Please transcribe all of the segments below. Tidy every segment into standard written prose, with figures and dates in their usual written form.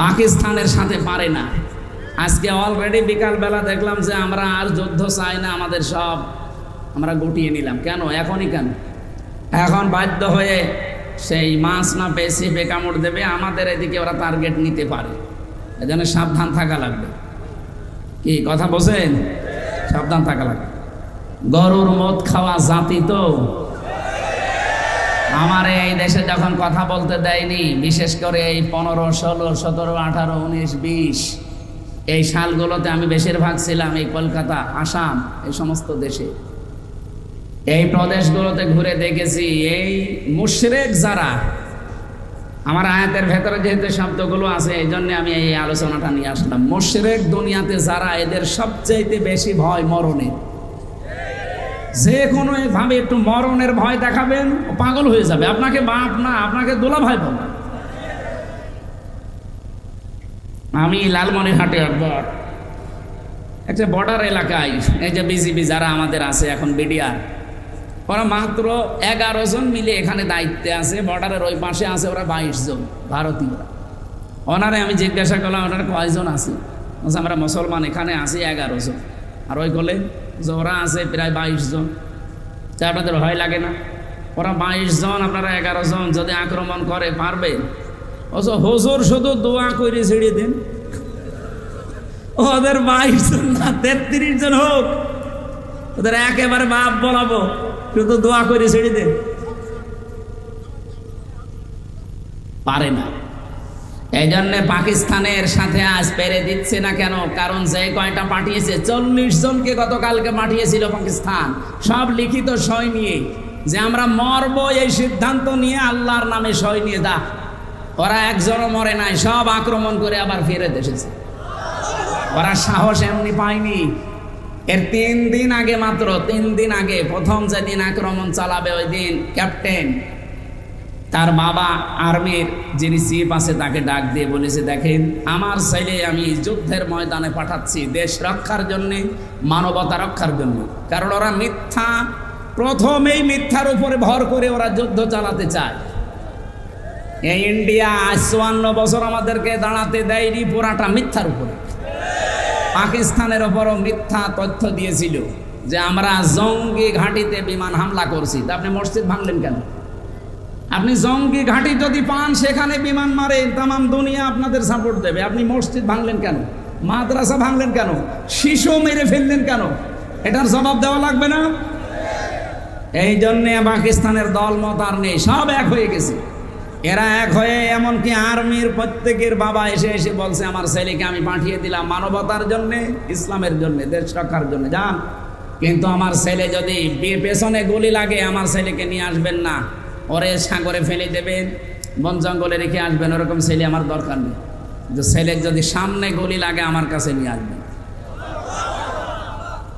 পাকিস্তানের সাথে পারে না। আজকে অলরেডি বিকালবেলা দেখলাম যে আমরা আর যুদ্ধ চাই না, আমাদের সব আমরা গুটিয়ে নিলাম। কেন? এখনই কেন? এখন বাধ্য হয়ে সেই মাছ না পেয়ে ছিপে কামড় দেবে, আমাদের এদিকে ওরা টার্গেট নিতে পারে। এজন্য সাবধান থাকা লাগবে। কি কথা বলছেন? সাবধান থাকা লাগবে। গরুর মদ খাওয়া জাতি তো আমার এই দেশে যখন কথা বলতে দেয়নি, বিশেষ করে এই 15, 16, 17, 18, 19, 20 এই সালগুলোতে আমি বেশিরভাগ ছিলাম এই কলকাতা, আসাম, এই সমস্ত দেশে। এই প্রদেশগুলোতে ঘুরে দেখেছি এই মুশরিক যারা, আমার আয়াতের ভেতরে যেহেতু শব্দগুলো আছে এই জন্য আমি এই আলোচনাটা নিয়ে আসলাম। মুশরিক দুনিয়াতে যারা, এদের সবচেয়ে বেশি ভয় মরণের। যে কোনো ভাবে একটু মরণের ভয় দেখাবেন, ও পাগল হয়ে যাবে। আপনাকে বাপ না, আপনাকে দোলা ভাই বলবে। আমি লালমনিরহাটে একটা বর্ডার এলাকায়, এই যে বিজিবি যারা আমাদের আছে এখন, বিডিআর, ওরা মাত্র 11 জন মিলে এখানে দায়িত্বে আছে। বর্ডারের ওই পাশে আছে ওরা 22 জন ভারতীয়রা। ওনারে আমি জিজ্ঞাসা করলাম ওনারা কয়জন আছে? আমরা মুসলমান এখানে আছি 11 জন, আর ওই বলে যে ওরা আছে প্রায় 22 জন। তা আপনাদের ভয় লাগে না? ওরা 22 জন, আপনারা 11 জন, যদি আক্রমণ করে পারবে? হুজুর শুধু দোয়া করে ছেড়ে দিন, ওদের 22 জন না 33 জন হোক, ওদের একেবারে বাপ বলাবো, শুধু দোয়া করে ছেড়ে দেন। পারে না। এই জন্য পাকিস্তানের সাথে আজ পেরে দিচ্ছে না। কেন? কারণ যে কয়টা পাঠিয়েছে, 40 জনকে গতকালকে পাঠিয়েছিল পাকিস্তান, সব লিখিত সই নিয়ে যে আমরা মরবো এই সিদ্ধান্ত নিয়ে আল্লাহর নামে সই নিয়ে দা। ওরা একজনও মরে নাই, সব আক্রমণ করে আবার ফিরে এসেছে। ওরা সাহস এমনি পায়নি। এর 3 দিন আগে, মাত্র 3 দিন আগে, প্রথম যেদিন আক্রমণ চালাবে ওই দিন ক্যাপ্টেন তার বাবা আর্মির যিনি চিফ আছে তাকে ডাক দিয়ে বলেছে, দেখেন আমার ছেলে আমি যুদ্ধের ময়দানে পাঠাচ্ছি দেশ রক্ষার জন্যে, মানবতা রক্ষার জন্য। কারণ ওরা মিথ্যা, প্রথমেই মিথ্যার উপরে ভর করে ওরা যুদ্ধ চালাতে চায়। এই ইন্ডিয়া 54 বছর আমাদেরকে দাঁড়াতে দেয়নি, পুরাটা মিথ্যার উপরে। পাকিস্তানের ওপরও মিথ্যা তথ্য দিয়েছিল যে আমরা জঙ্গি ঘাঁটিতে বিমান হামলা করছি। তা আপনি মসজিদ ভাঙলেন কেন? আপনি জঙ্গি ঘাঁটি যদি পান সেখানে বিমান মারেন, তামাম দুনিয়া আপনাদের সাপোর্ট দেবে। আপনি মসজিদ ভাঙলেন কেন? মাদ্রাসা ভাঙলেন কেন? শিশু মেরে ফেললেন কেন? এটার জবাব দেওয়া লাগবে না? এই জন্যে পাকিস্তানের দলমত আর নেই, সব এক হয়ে গেছে। এরা এক হয়ে এমনকি আর্মির প্রত্যেকের বাবা এসে এসে বলছে আমার ছেলেকে আমি পাঠিয়ে দিলাম মানবতার জন্যে, ইসলামের জন্যে, দেশ রক্ষার জন্য, যান। কিন্তু আমার ছেলে যদি পেছনে গুলি লাগে আমার ছেলেকে নিয়ে আসবেন না, ওরে সাগরে ফেলে দেবেন, বন জঙ্গলে রেখে আসবেন, ওরকম ছেলে আমার দরকার নেই। কিন্তু ছেলের যদি সামনে গুলি লাগে আমার কাছে নিয়ে আসবেন।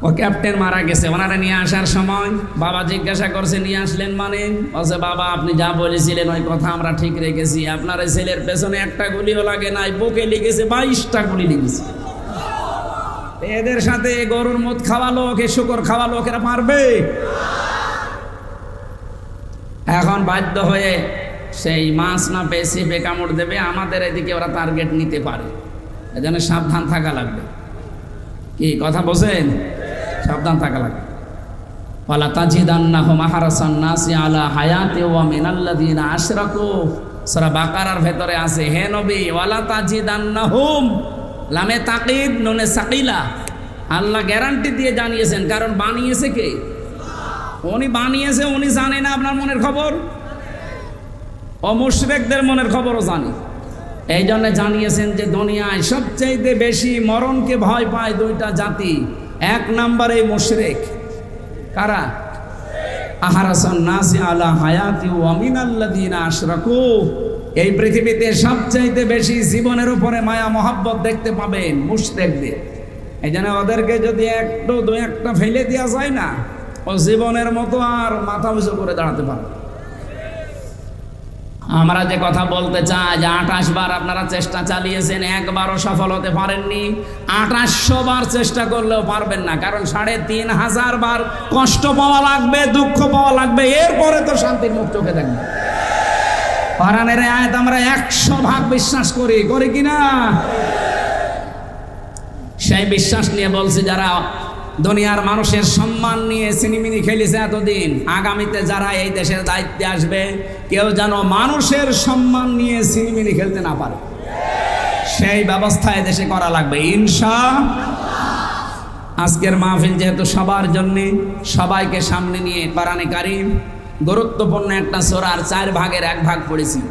ও ক্যাপ্টেন মারা গেছে, ওনারা নিয়ে আসার সময় বাবা জিজ্ঞাসা করছে নিয়ে আসলেন মানে? বলছে বাবা আপনি যা বলেছিলেন ওই কথা আমরা ঠিক রেখেছি, আপনার এই ছেলের পেছনে একটা গুলিও লাগে নাই, বুকে লেগেছে 22টা গুলি লেগেছে। এদের সাথে গরুর মদ খাওয়া লোক, শুকর খাওয়া লোক এরা পারবে? এখন বাধ্য হয়ে সেই মাছ না পেয়ে ছিপে কামড় দেবে, আমাদের এদিকে ওরা টার্গেট নিতে পারে। এজন্য সাবধান থাকা লাগবে। কি কথা বলছেন? সাবধান থাকা লাগবে। ওয়ালা তাজিদান্নাহুম আহরাসান নাসি আলা হায়াতি ওয়া মিনাল্লাযিনা আশরাকু। সূরা বাকারার ভেতরে আছে, হে নবী ওয়ালা তাজিদান্নাহুম, লামে তাকিদ নুনে সাকিলা, আল্লাহ গ্যারান্টি দিয়ে জানিয়েছেন। কারণ বানিয়েছে কে? উনি বানিয়েছে, উনি জানে না আপনার মনের খবর? মুশরিকদের মনের খবরও জানে। এই জন্য জানিয়েছেন যে দুনিয়ায় সবচেয়ে বেশি মরণকে ভয় পায় 2টা জাতি। 1 নম্বরে মুশরিক। কারা? আহরাসান নাসি আলা হায়াতি ওয়া মিনাল্লাযিনা আশরাকু। এই পৃথিবীতে সবচেয়ে বেশি জীবনের উপরে মায়া মহব্বত দেখতে পাবেন মুশরিকদের। এই জন্য ওদেরকে যদি একটু 2-1টা ফেলে দেওয়া যায় না, ও জীবনের মতো আর মাথা উঁচু করে দাঁড়াতে পারবে। আমরা যে কথা বলতে চাই যে 28 বার আপনারা চেষ্টা চালিয়েছেন, একবারও সফল হতে পারেননি। 2800 বার চেষ্টা করলেও পারবেন না। কারণ 3500 বার কষ্ট পাওয়া লাগবে, দুঃখ পাওয়া লাগবে, এরপরে তো শান্তির মুখ চোখে দেখবে। কোরআনের আয়াত আমরা 100 ভাগ বিশ্বাস করি, করি কিনা? সেই বিশ্বাস নিয়ে বলছি, যারা দুনিয়ার মানুষের সম্মান নিয়ে সিনিমিনি খেলেছে এতদিন, আগামীতে যারা এই দেশের দায়িত্বে আসবে কেউ যেন মানুষের সম্মান নিয়ে সিনিমিনি খেলতে না পারে, সেই ব্যবস্থা দেশে করা লাগবে ইনশাআল্লাহ। আজকের মাহফিল যেহেতু সবার জন্য, সবাইকে সামনে নিয়ে কোরআনে কারীম গুরুত্বপূর্ণ একটা সূরার 4 ভাগের 1 ভাগ পড়েছি।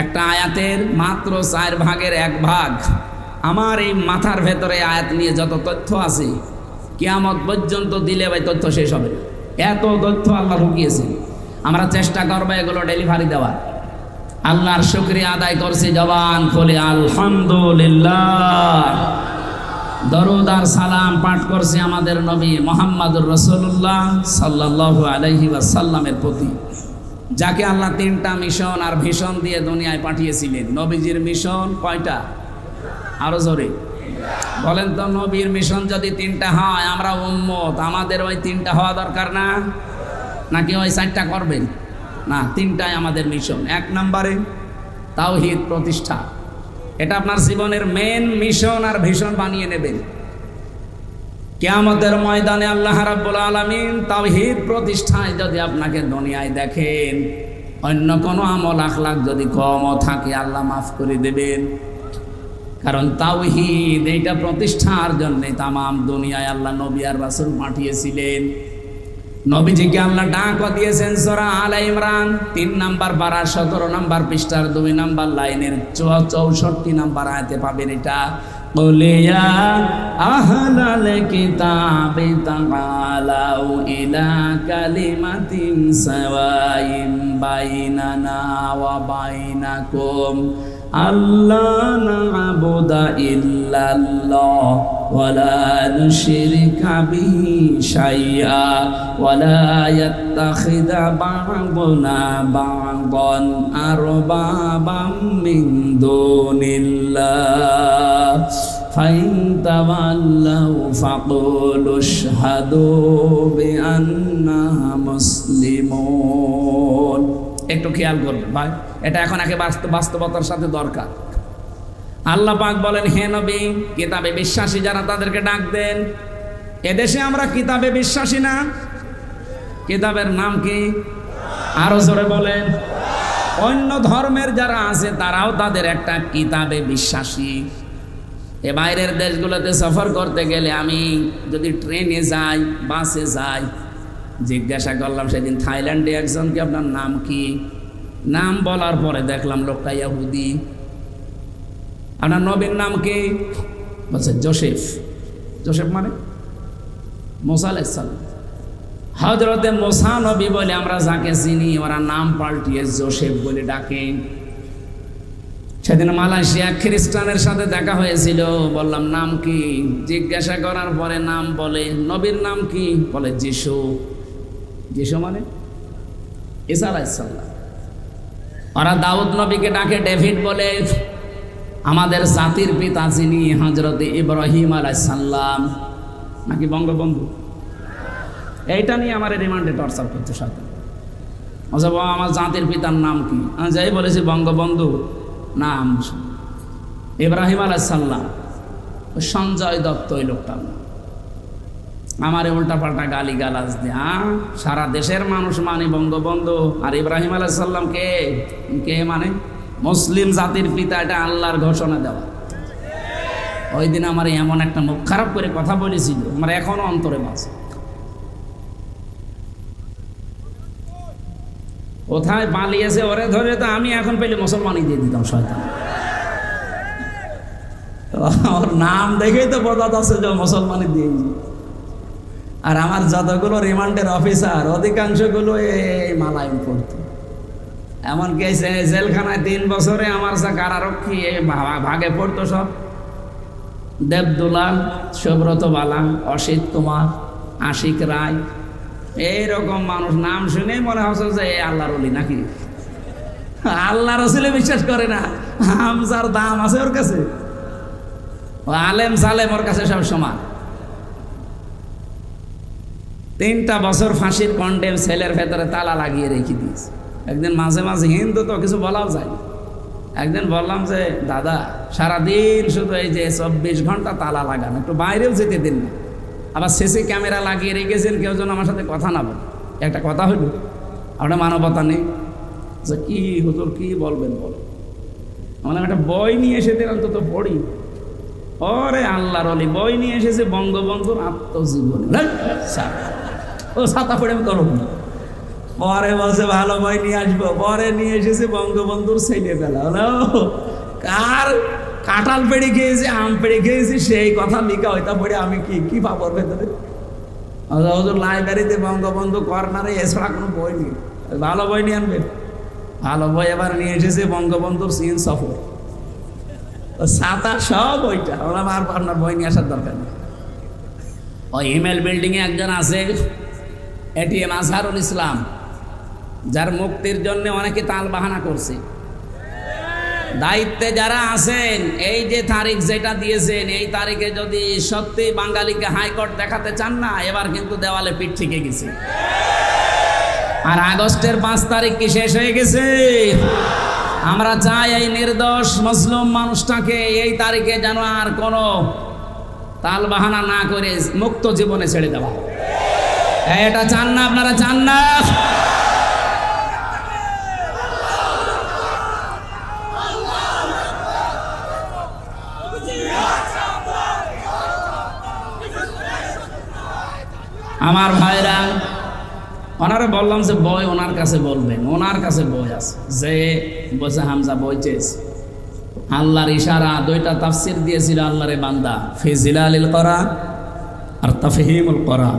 একটা আয়াতের মাত্র 4 ভাগের 1 ভাগ। আমার এই মাথার ভেতরে আয়াত নিয়ে যত তথ্য আছে কিয়ামত পর্যন্ত দিলে ভাই তথ্য শেষ হবে। এত তথ্য আল্লাহ ঢুকিয়েছে। আমরা চেষ্টা করবো এগুলো ডেলিভারি দেওয়ার। আল্লাহর শুকরিয়া আদায় করছি, জবান খুলে আলহামদুলিল্লাহ। দরুদ আর সালাম পাঠ করছি আমাদের নবী মুহাম্মদুর রাসূলুল্লাহ সাল্লাল্লাহু আলাইহি ওয়াসাল্লামের প্রতি, যাকে আল্লাহ 3টা মিশন আর ভিশন দিয়ে দুনিয়ায় পাঠিয়েছিলেন। নবীজির মিশন কয়টা? আরো জোরে বলেন তো। নবীর মিশন যদি 3টা হয়, আমরা উম্মত, আমাদের ওই 3টা হওয়া দরকার না? নাকি ওই 4টা করবেন? না, 3টাই আমাদের মিশন। 1 নম্বরে তাওহীদ প্রতিষ্ঠা। এটা আপনার জীবনের মেন মিশন আর ভিশন বানিয়ে নেবেন। কিয়ামতের ময়দানে আল্লাহ রাব্বুল আলামিন তাওহীদ প্রতিষ্ঠায় যদি আপনাকে দুনিয়ায় দেখেন, অন্য কোনো আমল আখলাক যদি কমও থাকে আল্লাহ মাফ করে দেবেন। কারণ তাওহীদ এইটা প্রতিষ্ঠার জন্য তামাম দুনিয়ায় আল্লাহ নবী আর রাসূল পাঠিয়েছিলেন। নবীজিকে আল্লাহ ডাকও দিয়েছেন সূরা আলে ইমরান 3 নাম্বার পারা 17 নাম্বার পৃষ্ঠার 2 নাম্বার লাইনের 64 নাম্বার আয়াতে পাবেন এটা। কুলিয়া আহলাল কিতাবি তাআলাউ ইলা কালিমাতিন সাওয়াইন বাইনানা ওয়া বাইনাকুম আল্লাহ না'বুদা ইল্লাল্লাহ ওয়া লা নুশরিকা বিহি শাইআ ওয়া লা ইয়াত্তাখিযা বা'দুনা বা'দান আরবাবাম মিন দুনিল্লাহ ফাইন তাওয়াল্লাউ ফাকুলু আশহাদু বিআন্না মুসলিমুন। একটু খেয়াল করবেন ভাই, এটা এখন একে বাস্তবতার সাথে দরকার। আল্লাহ পাক বলেন, হে নবী, কিতাবে বিশ্বাসী যারা তাদেরকে ডাক দেন। এদেশে আমরা কিতাবে বিশ্বাসী না? কিতাবের নাম কি? আরো জোরে বলেন। অন্য ধর্মের যারা আছে তারাও তাদের একটা কিতাবে বিশ্বাসী। এ বাইরের দেশগুলোতে সফর করতে গেলে, আমি যদি ট্রেনে যাই, বাসে যাই, জিজ্ঞাসা করলাম সেদিন থাইল্যান্ডে একজনকে, আপনার নাম কি? নাম বলার পরে দেখলাম লোকটা ইহুদি। আপনার নবীর নাম কি? বলছে জোসেফ। জোসেফ মানে মুসা আলাইহিস সালাম, হযরতে মুসা নবী বলে আমরা যাকে চিনি, ওরা নাম পাল্টিয়ে জোসেফ বলে ডাকে। সেদিন মালয়েশিয়া খ্রিস্টানের সাথে দেখা হয়েছিল, বললাম নাম কি? জিজ্ঞাসা করার পরে নাম বলে। নবীর নাম কি? বলে যিশু। যিশু মানে ঈসা আলাইহিস সালাম। ওরা দাউদ নবীকে ডাকে ডেভিড বলে। আমাদের জাতির পিতা যিনি, হযরতে ইব্রাহিম আলাইহিস সালাম, নাকি বঙ্গবন্ধু? এইটা নিয়ে আমার রিমান্ডে টর্চার করতে সাথে। আচ্ছা, আমার জাতির পিতার নাম কি? আমি যাই বলেছি বঙ্গবন্ধু নাম ইব্রাহিম আলাইহিস সালাম। সঞ্জয় দত্ত ওই লোকটার নাম। আমারে উল্টা পাল্টা গালি গালাজ দিয়ে সারা দেশের মানুষ মানে বঙ্গবন্ধু, আর ইব্রাহিম আলাইহিস সালাম কে? কে মানে মুসলিম জাতির পিতা, এটা আল্লাহর ঘোষণা দেওয়া। ওই দিন আমার এমন একটা মুখ খারাপ করে কথা বলেছিল, আমার এখনো অন্তরে বাজে। কোথায় পালিয়েছে ওরে ধরে তো আমি এখন পেলে মুসলমানই দিয়ে দিতাম শয়তান। ওর নাম দেখেই তো বোঝা যাচ্ছে যে মুসলমানই দিয়ে। আর আমার যতগুলো রিমান্ডের অফিসার অধিকাংশগুলো এই মালায়ন পড়তো। এমনকি জেলখানায় 3 বছরে আমার যা কারারক্ষী ভাগে পড়তো সব। দেবদুলাল, সুব্রত বালা, অসিত কুমার, আশিক রায়, এইরকম মানুষ নাম শুনে মনে হচ্ছে যে আল্লাহর ওলি নাকি। আল্লাহ রসুলে বিশ্বাস করে না, হামজার দাম আছে ওর কাছে, আলেম সালেম ওর কাছে সব সমান। 3টা বছর ফাঁসির কন্ডেম সেলের ভেতরে তালা লাগিয়ে রেখে দিয়েছে। একদিন মাঝে মাঝে হিন্দু তো কিছু বলাও যায় না। একদিন বললাম যে দাদা সারাদিন শুধু এই যে 24 ঘন্টা তালা লাগানো, একটু বাইরেও যেতে দিন না, আবার সিসি ক্যামেরা লাগিয়ে রেখেছেন, কেউ যেন আমার সাথে কথা না বলে। একটা কথা হইল, আপনার মানবতা নেই যে কি হুজুর কি বলবেন বল, আমাদের একটা বই নিয়ে এসে দিলাম তো পড়ি। ওরে আল্লাহর ওলি বই নিয়ে এসেছে বঙ্গবন্ধুর আত্মজীবনী, ও ছাতা পড়ে আমি করব না। পরে বলছে ভালো বই নিয়ে আসবো, পরে নিয়ে এসেছে বঙ্গবন্ধুর ছেলেবেলা। হলো কার কাঁঠাল পেড়ে খেয়েছি, আম পেড়ে খেয়েছি, সেই কথা লিখা হইতা পড়ে আমি কি পাবো ভেতরে। লাইব্রেরিতে বঙ্গবন্ধু কর্নারে এছাড়া কোনো বই নেই, ভালো বই নিয়ে আনবে। ভালো বই এবার নিয়ে এসেছে বঙ্গবন্ধুর চীন সফর, ছাতা সব ওইটা। আর আপনার বই নিয়ে আসার দরকার নেই। ওই ইমেল বিল্ডিং এ একজন আছে এটিএম আজহারুল ইসলাম, যার মুক্তির জন্য অনেকে তাল বাহানা করছে। দায়িত্বে যারা আছেন, এই যে তারিখ যেটা দিয়েছেন, এই তারিখে যদি সত্যি বাঙালিকে হাইকোর্ট দেখাতে চান না, এবার কিন্তু দেওয়ালে পিঠ থেকে গেছে। আর আগস্টের 5 তারিখ কি শেষ হয়ে গেছে? আমরা চাই এই নির্দোষ মুসলিম মানুষটাকে এই তারিখে যেন আর কোনো তাল বাহানা না করে মুক্ত জীবনে ছেড়ে দেওয়া। এটা চান না আপনারা? চান না? আমার ভাইরা, ওনারে বললাম যে বই ওনার কাছে বলবেন, ওনার কাছে বই আছে। যে বসে হামজা বই চেয়েছে, আল্লাহর ইশারা 2টা তাফসির দিয়েছিল আল্লাহরে বান্দা, ফি জিলালিল কোরআন আর তাফহিমুল কোরআন।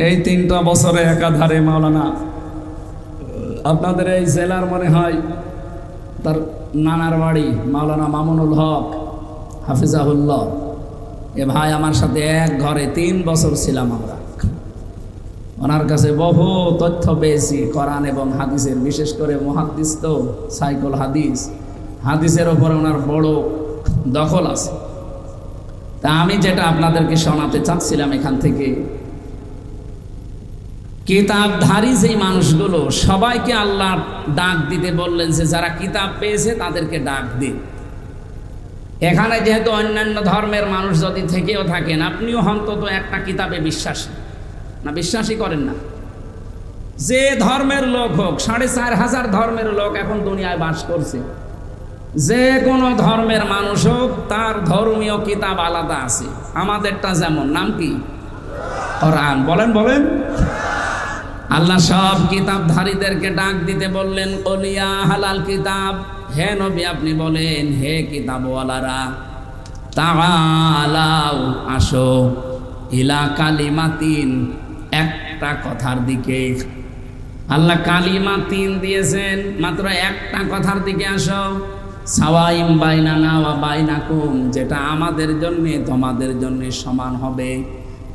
এই 3টা বছরে একাধারে মাওলানা আপনাদের এই জেলার মনে হয় তার নানার বাড়ি মাওলানা মামুনুল হক হাফিজাহুল্লাহ, এ ভাই আমার সাথে এক ঘরে 3 বছর ছিলাম আমরা। ওনার কাছে বহু তথ্য পেয়েছি কোরআন এবং হাদিসের, বিশেষ করে মুহাদ্দিস তো সাইকুল হাদিস, হাদিসের ওপরে ওনার বড় দখল আছে। তা আমি যেটা আপনাদেরকে শোনাতে চাচ্ছিলাম এখান থেকে, কিতাবধারী যেই মানুষগুলো সবাইকে আল্লাহ ডাক দিতে বললেন যে যারা কিতাব পেয়েছে তাদেরকে ডাক দিন। এখানে যেহেতু অন্যান্য ধর্মের মানুষ যদি থেকেও থাকেন, আপনিও অন্তত একটা কিতাবে বিশ্বাসী না, বিশ্বাসী করেন না। যে ধর্মের লোক হোক, 4500 ধর্মের লোক এখন দুনিয়ায় বাস করছে, যে কোনো ধর্মের মানুষ হোক, তার ধর্মীয় কিতাব আলাদা আছে। আমাদেরটা যেমন, নাম কি? কোরআন। বলেন বলেন। আল্লাহ সব কিতাবধারীদেরকে ডাক দিতে বললেন, ওলিয়া হালাল কিতাব, হে নবী আপনি বলেন, হে কিতাবওয়ালারা, তাআলাও আসো, ইলা কালিমাতিন, একটা কথার দিকে। আল্লাহ কালিমা 3 দিয়েছেন, মাত্র একটা কথার দিকে আসো। সাওয়াইম বাইনানা ওয়া বাইনাকুম, যেটা আমাদের জন্য তোমাদের জন্য সমান হবে,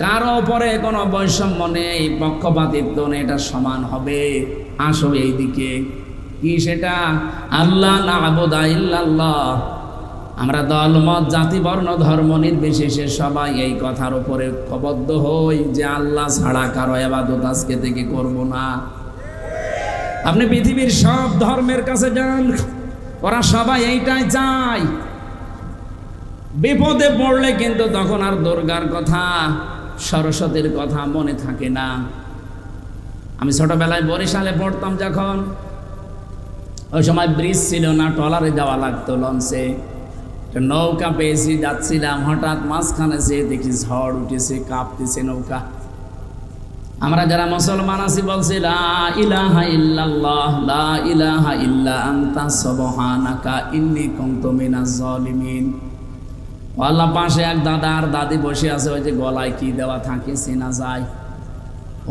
কারো উপরে কোনো বৈষম্য নেই, পক্ষপাতিত্ব নেই, এটা সমান হবে। আসো এই দিকে। কি সেটা? আল্লাহ না'বুদা ইল্লাল্লাহ, আমরা দলমত জাতি বর্ণ ধর্ম নির্বিশেষে সবাই এই কথার উপরে ঐক্যবদ্ধ হই যে আল্লাহ ছাড়া কারো ইবাদত আজকে থেকে করব না। আপনি পৃথিবীর সব ধর্মের কাছে যান, ওরা সবাই এইটাই চায়। বিপদে পড়লে কিন্তু তখন আর দুর্গার কথা, সরস্বতীর কথা মনে থাকে না। আমি ছোটবেলায় বরিশালে পড়তাম যখন, ওই সময় ব্রিজ ছিল না, ট্রলারে যাওয়া লাগতো, লঞ্চে। নৌকা পেয়েছি, যাচ্ছিলাম, হঠাৎ মাঝখানে যেয়ে দেখি ঝড় উঠেছে, কাঁপতেছে নৌকা। আমরা যারা মুসলমান আছি বলছি লা ইলাহা ইল্লাল্লাহ, লা ইলাহা ইল্লা আনতা সুবহানাকা ইন্নী কুনতু মিনাজ জালিমিন। আল্লাহ পাশে এক দাদা আর দাদি বসে আছে, ওই যে গলায় কি দেওয়া থাকে চেনা যায়।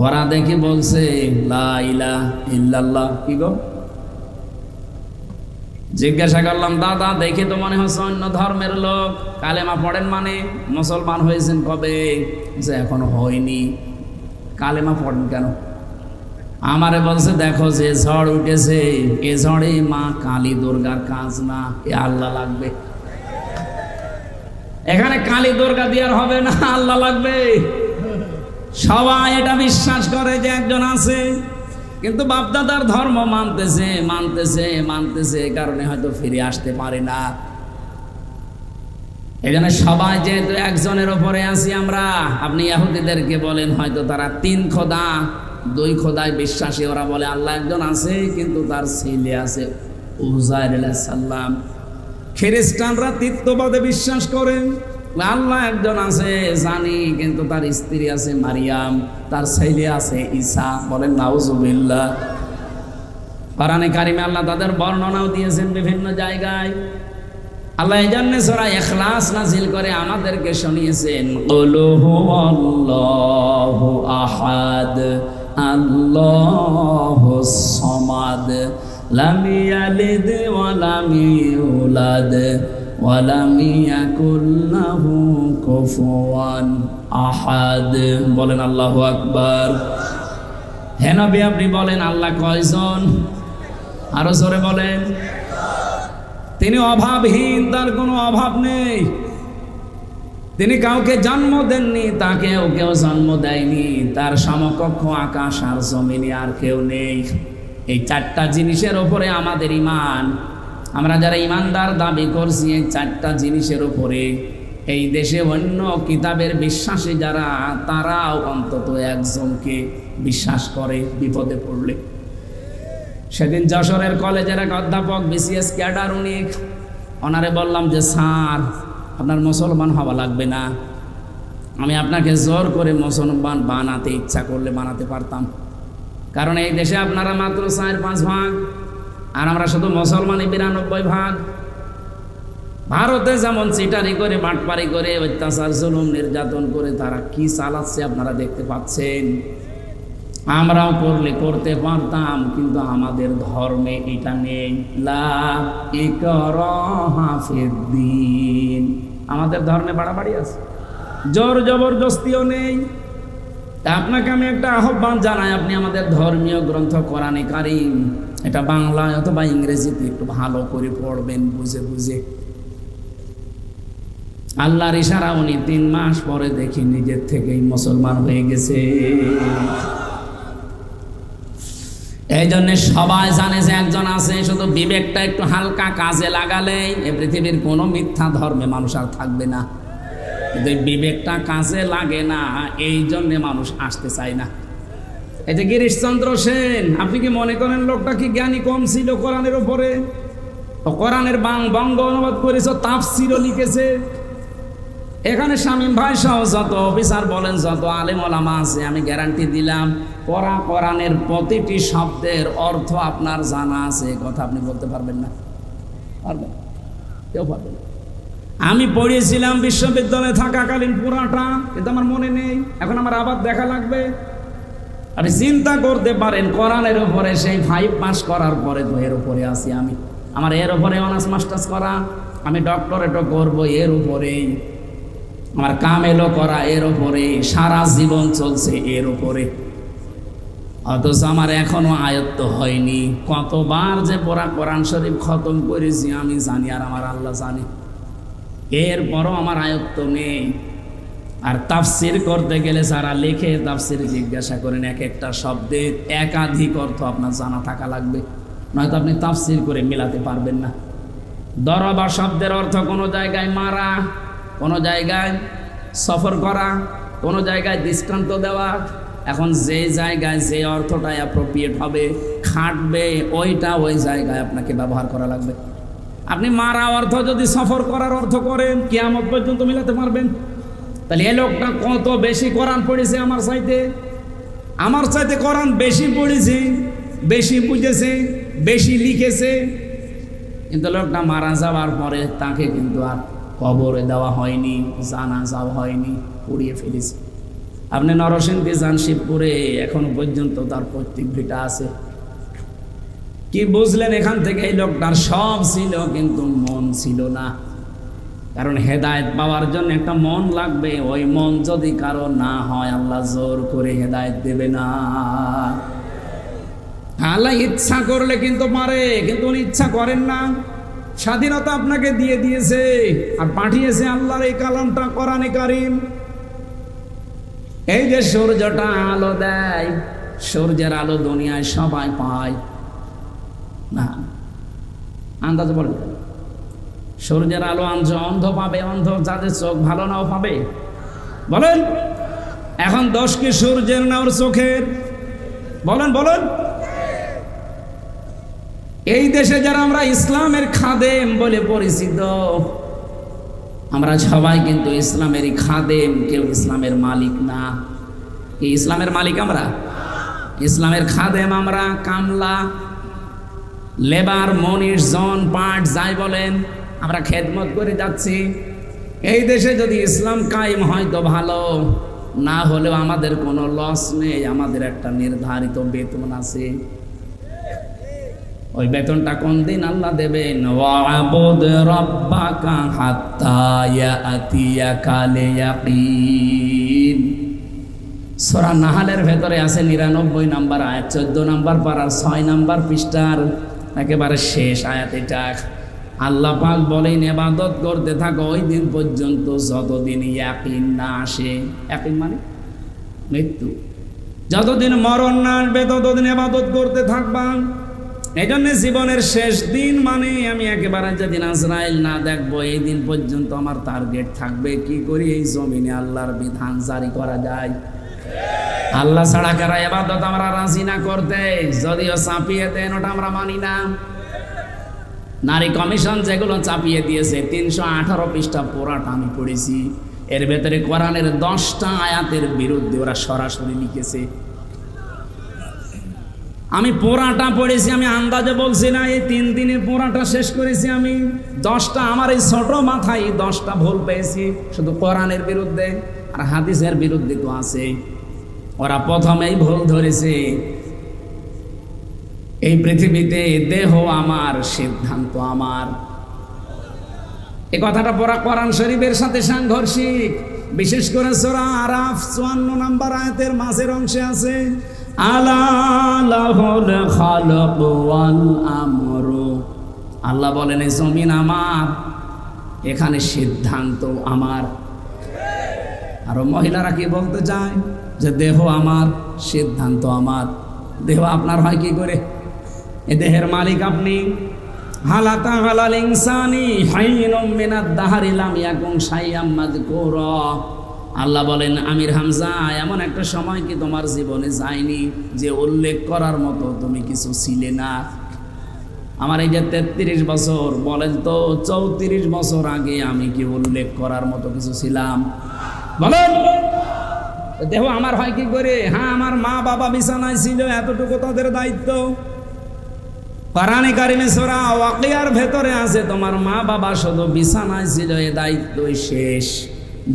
ওরা দেখে বলছে লা ইলাহা ইল্লাল্লাহ। কি গো? জিজ্ঞাসা করলাম, দাদা দেখে তো মনে হচ্ছে অন্য ধর্মের লোক, কালেমা পড়েন মানে? মুসলমান হয়েছেন কবে? যে এখনো হয়নি। কালেমা পড়েন কেন? আমারে বলছে দেখো যে ঝড় উঠেছে, এ ঝড়ে মা কালী দুর্গার কাজ না, এ আল্লাহ লাগবে। এখানে কালী দুর্গা দিয়ার হবে না, আল্লাহ লাগবে। সবাই এটা বিশ্বাস করে যে একজন আছে। কিন্তু বাপদাদার ধর্ম মানতেছে মানতেছে মানতেছে, এই কারণে হয়তো ফিরে আসতে পারে না। এই জন্য সবাই যেহেতু একজনের ওপরে আছি আমরা, আপনি ইহুদিদেরকে বলেন হয়তো তারা 3 খোদা 2 খোদায় বিশ্বাসী, ওরা বলে আল্লাহ একজন আছে কিন্তু তার ছেলে আছে উযাইর আলাইহিস সালাম। খ্রিস্টানরা তৃতীয়বাদে বিশ্বাস করেন, আল্লাহ একজন আছে জানি কিন্তু তার স্ত্রী আছে মারিয়াম, তার ছেলে আছে ঈসা। বলেন নাউজুবিল্লাহ। কোরআনে কারিমে আল্লাহ তাদের বর্ণনাও দিয়েছেন বিভিন্ন জায়গায়। আল্লাহ এই জন্য সূরা ইখলাস নাযিল করে আমাদেরকে শুনিয়েছেন, কুল হুয়াল্লাহু আহাদ আল্লাহুস সামাদ লাম ইয়ালিদ ওয়া লাম ইউলাদ ওয়া লাম ইয়াকুল লাহু কুফুয়ান আহাদ। বলেন আল্লাহু আকবার। হে নবী আপনি বলেন আল্লাহ কয়জন? আরো জোরে বলেন। তিনি অভাবহীন, তার কোনো অভাব নেই। তিনি কাউকে জন্ম দেননি, তাকেও কেউ জন্ম দেয়নি। তার সমকক্ষ আকাশ আর জমিনে আর কেউ নেই। এই 4টা জিনিসের উপরে আমাদের ঈমান। আমরা যারা ঈমানদার দাবি করছি এই 4টা জিনিসের উপরে, এই দেশে অন্য কিতাবের বিশ্বাসী যারা, তারাও অন্তত একজনকে বিশ্বাস করে বিপদে পড়লে। সেদিন যশোরের কলেজের এক অধ্যাপক বিসিএস ক্যাডার, ওনারে বললাম যে স্যার আপনার মুসলমান হওয়া লাগবে না, আমি আপনাকে জোর করে মুসলমান বানাতে ইচ্ছা করলে বানাতে পারতাম। কারণ এই দেশে আপনারা মাত্র 4-5 ভাগ, আর আমরা শুধু মুসলমানই 92 ভাগ। ভারতে যেমন চিটারি করে বাটপারি করে অত্যাচার জুলুম নির্যাতন করে তারা কি চালাচ্ছে আপনারা দেখতে পাচ্ছেন। আমরাও করলে করতে পারতাম, কিন্তু আমাদের ধর্মে এটা নেই। লা ইকরাহা ফিদ্দীন। আমাদের ধর্মে বাড়াবাড়ি আছে, জোর জবরদস্তিও নেই। আপনাকে আমি একটা আহ্বান জানাই, আপনি আমাদের ধর্মীয় গ্রন্থ কোরআনে কারীম এটা বাংলায় অথবা ইংরেজিতে একটু ভালো করে পড়বেন, বুঝে বুঝে। আল্লাহর ইশারা উনি 3 মাস পরে দেখি নিজের থেকেই মুসলমান হয়ে গেছে। এই জন্য সবাই জানে যে একজন আছে, শুধু বিবেকটা একটু হালকা কাজে লাগালে এই পৃথিবীর কোনো মিথ্যা ধর্মে মানুষ আর থাকবে না। কিন্তু বিবেকটা কাজে লাগে না, এই জন্যে মানুষ আসতে চায় না। এই যে গিরিশচন্দ্র সেন, আপনি কি মনে করেন লোকটা কি জ্ঞানী কম ছিল কোরআনের উপরে? কোরআনের বঙ্গ অনুবাদ করেছে, তাফসিরও লিখেছে। এখানে শামীম ভাই সহ যত অফিসার বলেন, যত আলেম ওলামা আছে, আমি গ্যারান্টি দিলাম কোরআনের প্রতিটি শব্দের অর্থ আপনার জানা আছে। কথা আপনি বলতে পারবেন না, পারবেন? কেউ পারবেন না। আমি পড়িয়েছিলাম বিশ্ববিদ্যালয়ে থাকাকালীন পুরাটা, কিন্তু আমার মনে নেই। এখন আমার আবার দেখা লাগবে। আপনি চিন্তা করতে পারেন, কোরআনের উপরে সেই 5 পাস করার পরে তো এর উপরে আছি আমি। আমার এর উপরে অনার্স মাস্টার্স করা, আমি ডক্টরেটও করবো এর উপরেই, আমার কামেলও করা এর উপরে, সারা জীবন চলছে এর উপরে। অথচ আমার এখনো আয়ত্ত হয়নি। কতবার যে পড়া কোরআন শরীফ খতম করেছি আমি জানি, আর আমার আল্লাহ জানে। এরপরও আমার আয়ত্ত নেই। আর তাফসির করতে গেলে যারা লেখে তাফসির জিজ্ঞাসা করেন, এক একটা শব্দের একাধিক অর্থ আপনার জানা থাকা লাগবে, নয়তো আপনি তাফসির করে মেলাতে পারবেন না। দরবা শব্দের অর্থ কোনো জায়গায় মারা, কোনো জায়গায় সফর করা, কোনো জায়গায় দৃষ্টান্ত দেওয়া। এখন যে জায়গায় যে অর্থটা অ্যাপ্রোপ্রিয়েট হবে, খাটবে, ওইটা ওই জায়গায় আপনাকে ব্যবহার করা লাগবে। আপনি মারা অর্থ যদি সফর করার অর্থ করেন, কিয়ামত পর্যন্ত মেলাতে পারবেন? তাহলে এ লোকটা কত বেশি কোরআন পড়েছে আমার চাইতে কোরআন বেশি পড়েছে, বেশি বুঝেছে, বেশি লিখেছে। কিন্তু লোকটা মারা যাওয়ার পরে তাকে কিন্তু আর কবরে দেওয়া হয়নি, জানাজাও হয়নি, পুড়িয়ে ফেলেছে। আপনি নরসিংদী যান, শিবপুরে এখনো পর্যন্ত তার পৈতৃক ভিটা আছে। কি বুঝলেন এখান থেকে? এই লোকটার সব ছিল কিন্তু মন ছিল না। কারণ হেদায়েত পাওয়ার জন্য একটা মন লাগবে, ওই মন যদি কারো না হয় আল্লাহ জোর করে হেদায়েত দেবে না। আল্লাহ ইচ্ছা করলে কিন্তু পারে, কিন্তু উনি ইচ্ছা করেন না। স্বাধীনতা আপনাকে দিয়ে দিয়েছে আর পাঠিয়েছে আল্লাহর এই কালামটা কোরআনে কারীম। এই যে সূর্যটা আলো দেয়, সূর্যের আলো দুনিয়ায় সবাই পায় না, আন্দাজ বলেন। সূর্যের আলো অন্ধ পাবে, অন্ধ যাদের চোখ ভালো নাও পাবে, বলেন। এখন দোষ কি সূর্যের না ওর চোখের? বলেন বলেন। এই দেশে যারা আমরা ইসলামের খাদেম বলে পরিচিত, আমরা সবাই কিন্তু ইসলামেরই খাদেম, কেউ ইসলামের মালিক না। কি ইসলামের মালিক আমরা? ইসলামের খাদেম আমরা, কামলা, লেবার, মনিশ, জন, পাট যাই বলেন, আমরা খেদমত করে যাচ্ছি। এই দেশে যদি ইসলাম কায়েম হয় তো ভালো, না হলেও আমাদের কোনো লস নেই, আমাদের একটা নির্ধারিত বেতন আছে। ওই বেতনটা কোন দিন আল্লাহ দেবেন? ওয়াবুদ রাব্বাকা হাত্তা ইয়াতিয়াকাল ইয়াকিন। সূরা নাহলের ভেতরে আছে 99 নম্বর আয়াত, 14 নম্বর পারার 6 নম্বর পৃষ্ঠার একেবারে শেষ আয়াত এটা। আল্লাহ পাক বলেন ইবাদত করতে থাকো ওই দিন পর্যন্ত যতদিন ইয়াকিন না আসে। ইয়াকিন মানে মৃত্যু। যতদিন মরণ না আসবে ততদিন ইবাদত করতে থাকবা। এই জন্য জীবনের শেষ দিন মানে আমি একেবারে যেদিন আজরাইল না দেখবো এই দিন পর্যন্ত আমার টার্গেট থাকবে কি করি এই জমিনে আল্লাহর বিধান জারি করা যায়। আল্লাহ ছাড়া কারা ইবাদত আমরা রাজি না করতে, যদিও চাপিয়ে দেন ওটা আমরা মানি না। নারী কমিশন যেগুলো চাপিয়ে দিয়েছে 318 পৃষ্ঠা পুরাটা আমি পড়েছি, এর ভেতরে কোরআনের 10টা আয়াতের বিরুদ্ধে ওরা সরাসরি লিখেছে। আমি পুরাটা পড়েছি, আমি আন্দাজে বলছি না, এই 3 দিনে পুরাটা শেষ করেছি আমি। 10টা আমার এই ছোট মাথায় 10টা ভুল পেয়েছি শুধু কোরআনের বিরুদ্ধে, আর হাদিসের বিরুদ্ধে তো আছে। ওরা প্রথমেই ভুল ধরেছে এই পৃথিবীতে দেহ আমার, সিদ্ধান্ত আমার। এই কথাটা পড়া কোরআন শরীফের সাথে সাংঘর্ষিক, বিশেষ করে সূরা আরাফ 54 নম্বর আয়াতের মাঝের অংশে আছে আলা লাহুল খালাক ওয়াল আমরু। আল্লাহ বলেন এই জমিন আমার, এখানে সিদ্ধান্ত আমার। আর মহিলারা কি বলতে চায় যে দেহ আমার, সিদ্ধান্ত আমার। দেহ আপনার হয় কি করে? এ দেহের মালিক আপনি। হালাতা হালাল ইনসানি হাইনুম মিনাদ দাহরি লাম ইয়াকুন শাইআম মাযকুরা। আল্লাহ বলেন আমির হামজা, এমন একটা সময় কি তোমার জীবনে যায়নি যে উল্লেখ করার মতো তুমি কিছু ছিলে না? আমার এই যে 33 বছর, বলেন তো 34 বছর আগে আমি কি উল্লেখ করার মতো কিছু ছিলাম? বলেন। দেহ আমার হয় কি করে? হ্যাঁ, আমার মা বাবা বিছানায় ছিল, এতটুকু তাদের দায়িত্ব। কোরআনে কারিমে সূরা ওয়াকিয়ার ভেতরে আছে তোমার মা বাবা শুধু বিছানায় ছিল, এ দায়িত্বই শেষ।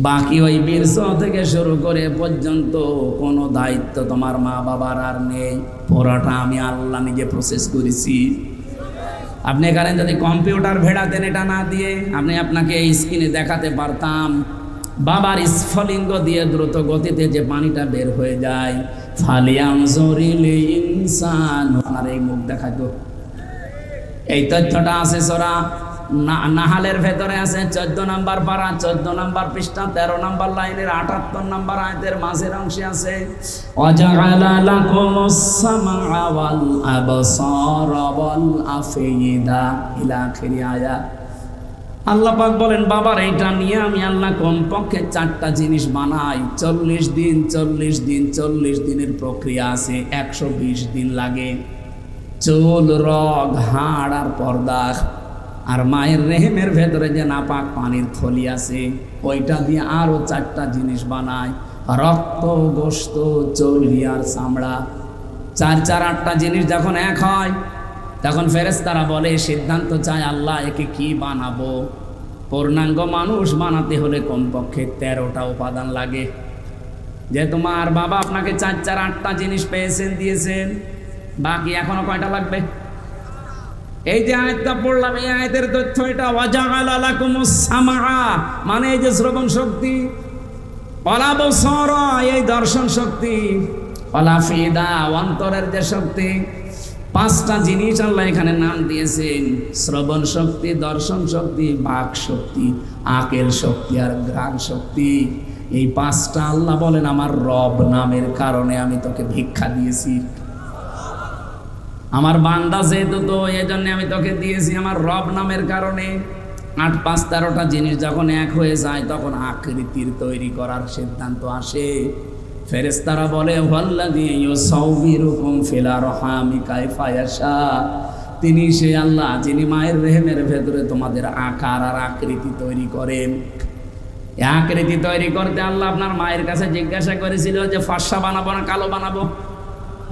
বাকি ওই বীর্য থেকে শুরু করে পর্যন্ত কোনো দায়িত্ব তোমার মা বাবার আর নেই। পুরোটা আমি আল্লাহ নিজে প্রসেস করেছি। আপনি এখানে যদি কম্পিউটার ভেড়াতেন এটা না দিয়ে, আপনি আপনাকে এই স্ক্রিনে দেখাতে পারতাম বাবার স্ফলিঙ্গ দিয়ে দ্রুত গতিতে যে পানিটা বের হয়ে যায়। ফালিয়ানজুরিল ইনসান, আপনার এই মুখ দেখাতো। এই তথ্যটা আছে সূরা নাহালের ভেতরে আছে 14 নম্বর পারা 14 নম্বর পৃষ্ঠা 13 নম্বর লাইনের 78 নম্বর আয়াতের মাঝের অংশে আছে ওয়াজআলা লাকুমুস সামআ ওয়াল আবসারা ওয়াল আফইদা ইলা আখির আয়াত। আল্লাহ পাক বলেন বাবার এইটা নিয়ে আমি আল্লাহ কমপক্ষে 4টা জিনিস বানাই। 40 দিন 40 দিন 40 দিনের প্রক্রিয়া আছে, 120 দিন লাগে। চুল, রগ, হাড় আর পর্দা, আর মায়ের রেহেমের ভেতরে যে নাপাক পানির থলি আছে ওইটা দিয়ে আরো 4টা জিনিস বানায়, রক্ত, গোশত, চর্বি আর চামড়া। 8টা জিনিস যখন এক হয় তখন ফেরেশতারা বলে, সিদ্ধান্ত চায় আল্লাহ একে কি বানাবো। পূর্ণাঙ্গ মানুষ বানাতে হলে কমপক্ষে 13টা উপাদান লাগে। যে তোমার বাবা আপনাকে 8টা জিনিস পেয়েছেন, দিয়েছেন, বাকি এখনো কয়টা লাগবে? এই যে আয়াতটা পড়লাম, এই আয়াতের তথ্য এটা। ওয়াজআলা লাকুমুস সামআ মানে এই যে শ্রবণ শক্তি, ওয়াল আবসারা এই দর্শন শক্তি, ওয়াল আফইদা অন্তরের যে শক্তি। 5টা জিনিস আল্লাহ এখানে নাম দিয়েছেন, শ্রবণ শক্তি, দর্শন শক্তি, বাক শক্তি, আকেল শক্তি আর ঘ্রাণ শক্তি। এই 5টা আল্লাহ বলেন আমার রব নামের কারণে আমি তোকে ভিক্ষা দিয়েছি। আমার বান্দা যেহেতু, তো এই জন্য আমি তোকে দিয়েছি আমার রব নামের কারণে। 8, 5, 13টা জিনিস যখন এক হয়ে যায় তখন আকৃতির তৈরি করার সিদ্ধান্ত আসে। ফেরেশতারা বলে ওয়াল্লাযী ইউসাউবিরুকুম ফিল আরহামি কাইফা ইয়াশা, তিনি সেই আল্লাহ যিনি মায়ের রেহেমের ভেতরে তোমাদের আকার আর আকৃতি তৈরি করেন। এই আকৃতি তৈরি করতে আল্লাহ আপনার মায়ের কাছে জিজ্ঞাসা করেছিল যে ফর্সা বানাবো না কালো বানাবো?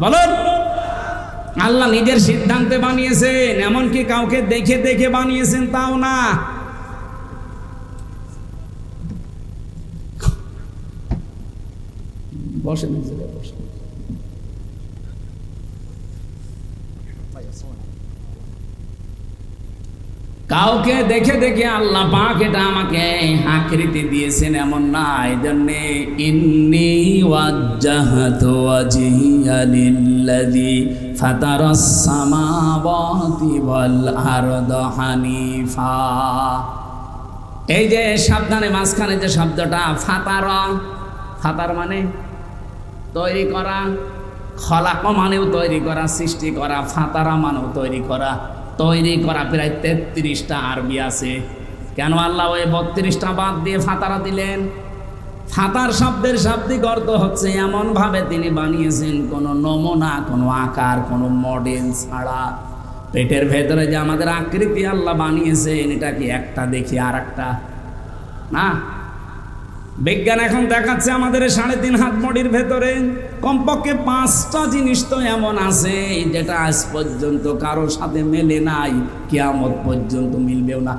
বলুন। আল্লাহ নিজের সিদ্ধান্তে বানিয়েছেন, এমনকি কাউকে দেখে দেখে বানিয়েছেন তাও না। বসেন, বসেন। কাউকে দেখে দেখে আল্লাহ পাক এটা আমাকে আকৃতি দিয়েছেন এমন না। এই জন্যে ইন্নী ওয়াজ্জাহতু ওয়াজহিয়া লিল্লাযী ফাতারাস সামাওয়াতি ওয়াল আরদা হানিফা। এই যে সাবধানে মাঝখানে যে শব্দটা ফাতারা, ফাতার মানে তৈরি করা, খলাক মানেও তৈরি করা, সৃষ্টি করা, ফাতারা মানেও তৈরি করা। তৈরি করা প্রায় 33টা আরবি আছে। কেন আল্লাহ ওই 32টা বাদ দিয়ে ফাতারা দিলেন? ফাতার শব্দের শাব্দিক অর্থ হচ্ছে এমন ভাবে তিনি বানিয়েছেন কোনো নমুনা, কোনো আকার, কোনো মডেল ছাড়া। পেটের ভেতরে যে আমাদের আকৃতি আল্লাহ বানিয়েছেন এটা কি একটা দেখি আর একটা না। বিজ্ঞান এখন দেখাচ্ছে আমাদের 3.5 হাত বডির ভেতরে কমপক্ষে 5টা জিনিস তো এমন আছে যেটা আজ পর্যন্ত কারোর সাথে মেলে নাই, কিয়ামত পর্যন্ত মিলবেও না।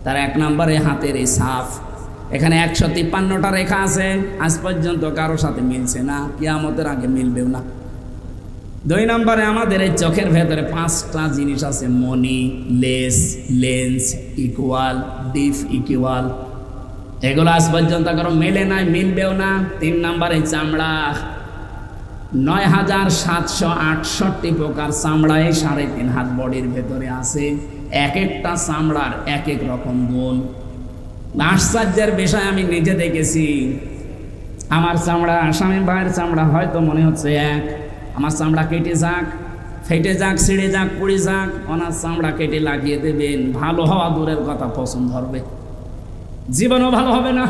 তার 1 নম্বরে হাতের এই ছাপ, এখানে 153টা রেখা আছে, আজ পর্যন্ত কারোর সাথে মিলছে না, কিয়ামতের আগে মিলবেও না। 2 নম্বরে আমাদের এই চোখের ভেতরে 5টা জিনিস আছে, মনি, লেস, লেন্স, ইকুয়াল, ডিফ ইকুয়াল। এগুলো আজ পর্যন্ত কারো মেলে নাই, মিলবেও না। 3 নম্বরে চামড়া, 9768 প্রকার চামড়া এই 3.5 হাত বডির ভেতরে আছে। এক একটা চামড়ার এক এক রকম গুণ। আশ্চর্যের বিষয় আমি নিজে দেখেছি। আমার চামড়া, স্বামী ভাইয়ের চামড়া হয়তো মনে হচ্ছে এক। আমার চামড়া কেটে যাক, ফেটে যাক, ছিঁড়ে যাক, পুড়ে যাক, ওনার চামড়া কেটে লাগিয়ে দেবেন, ভালো হওয়া দূরের কথা পছন্দ হবে, জীবনও ভালো হবে না।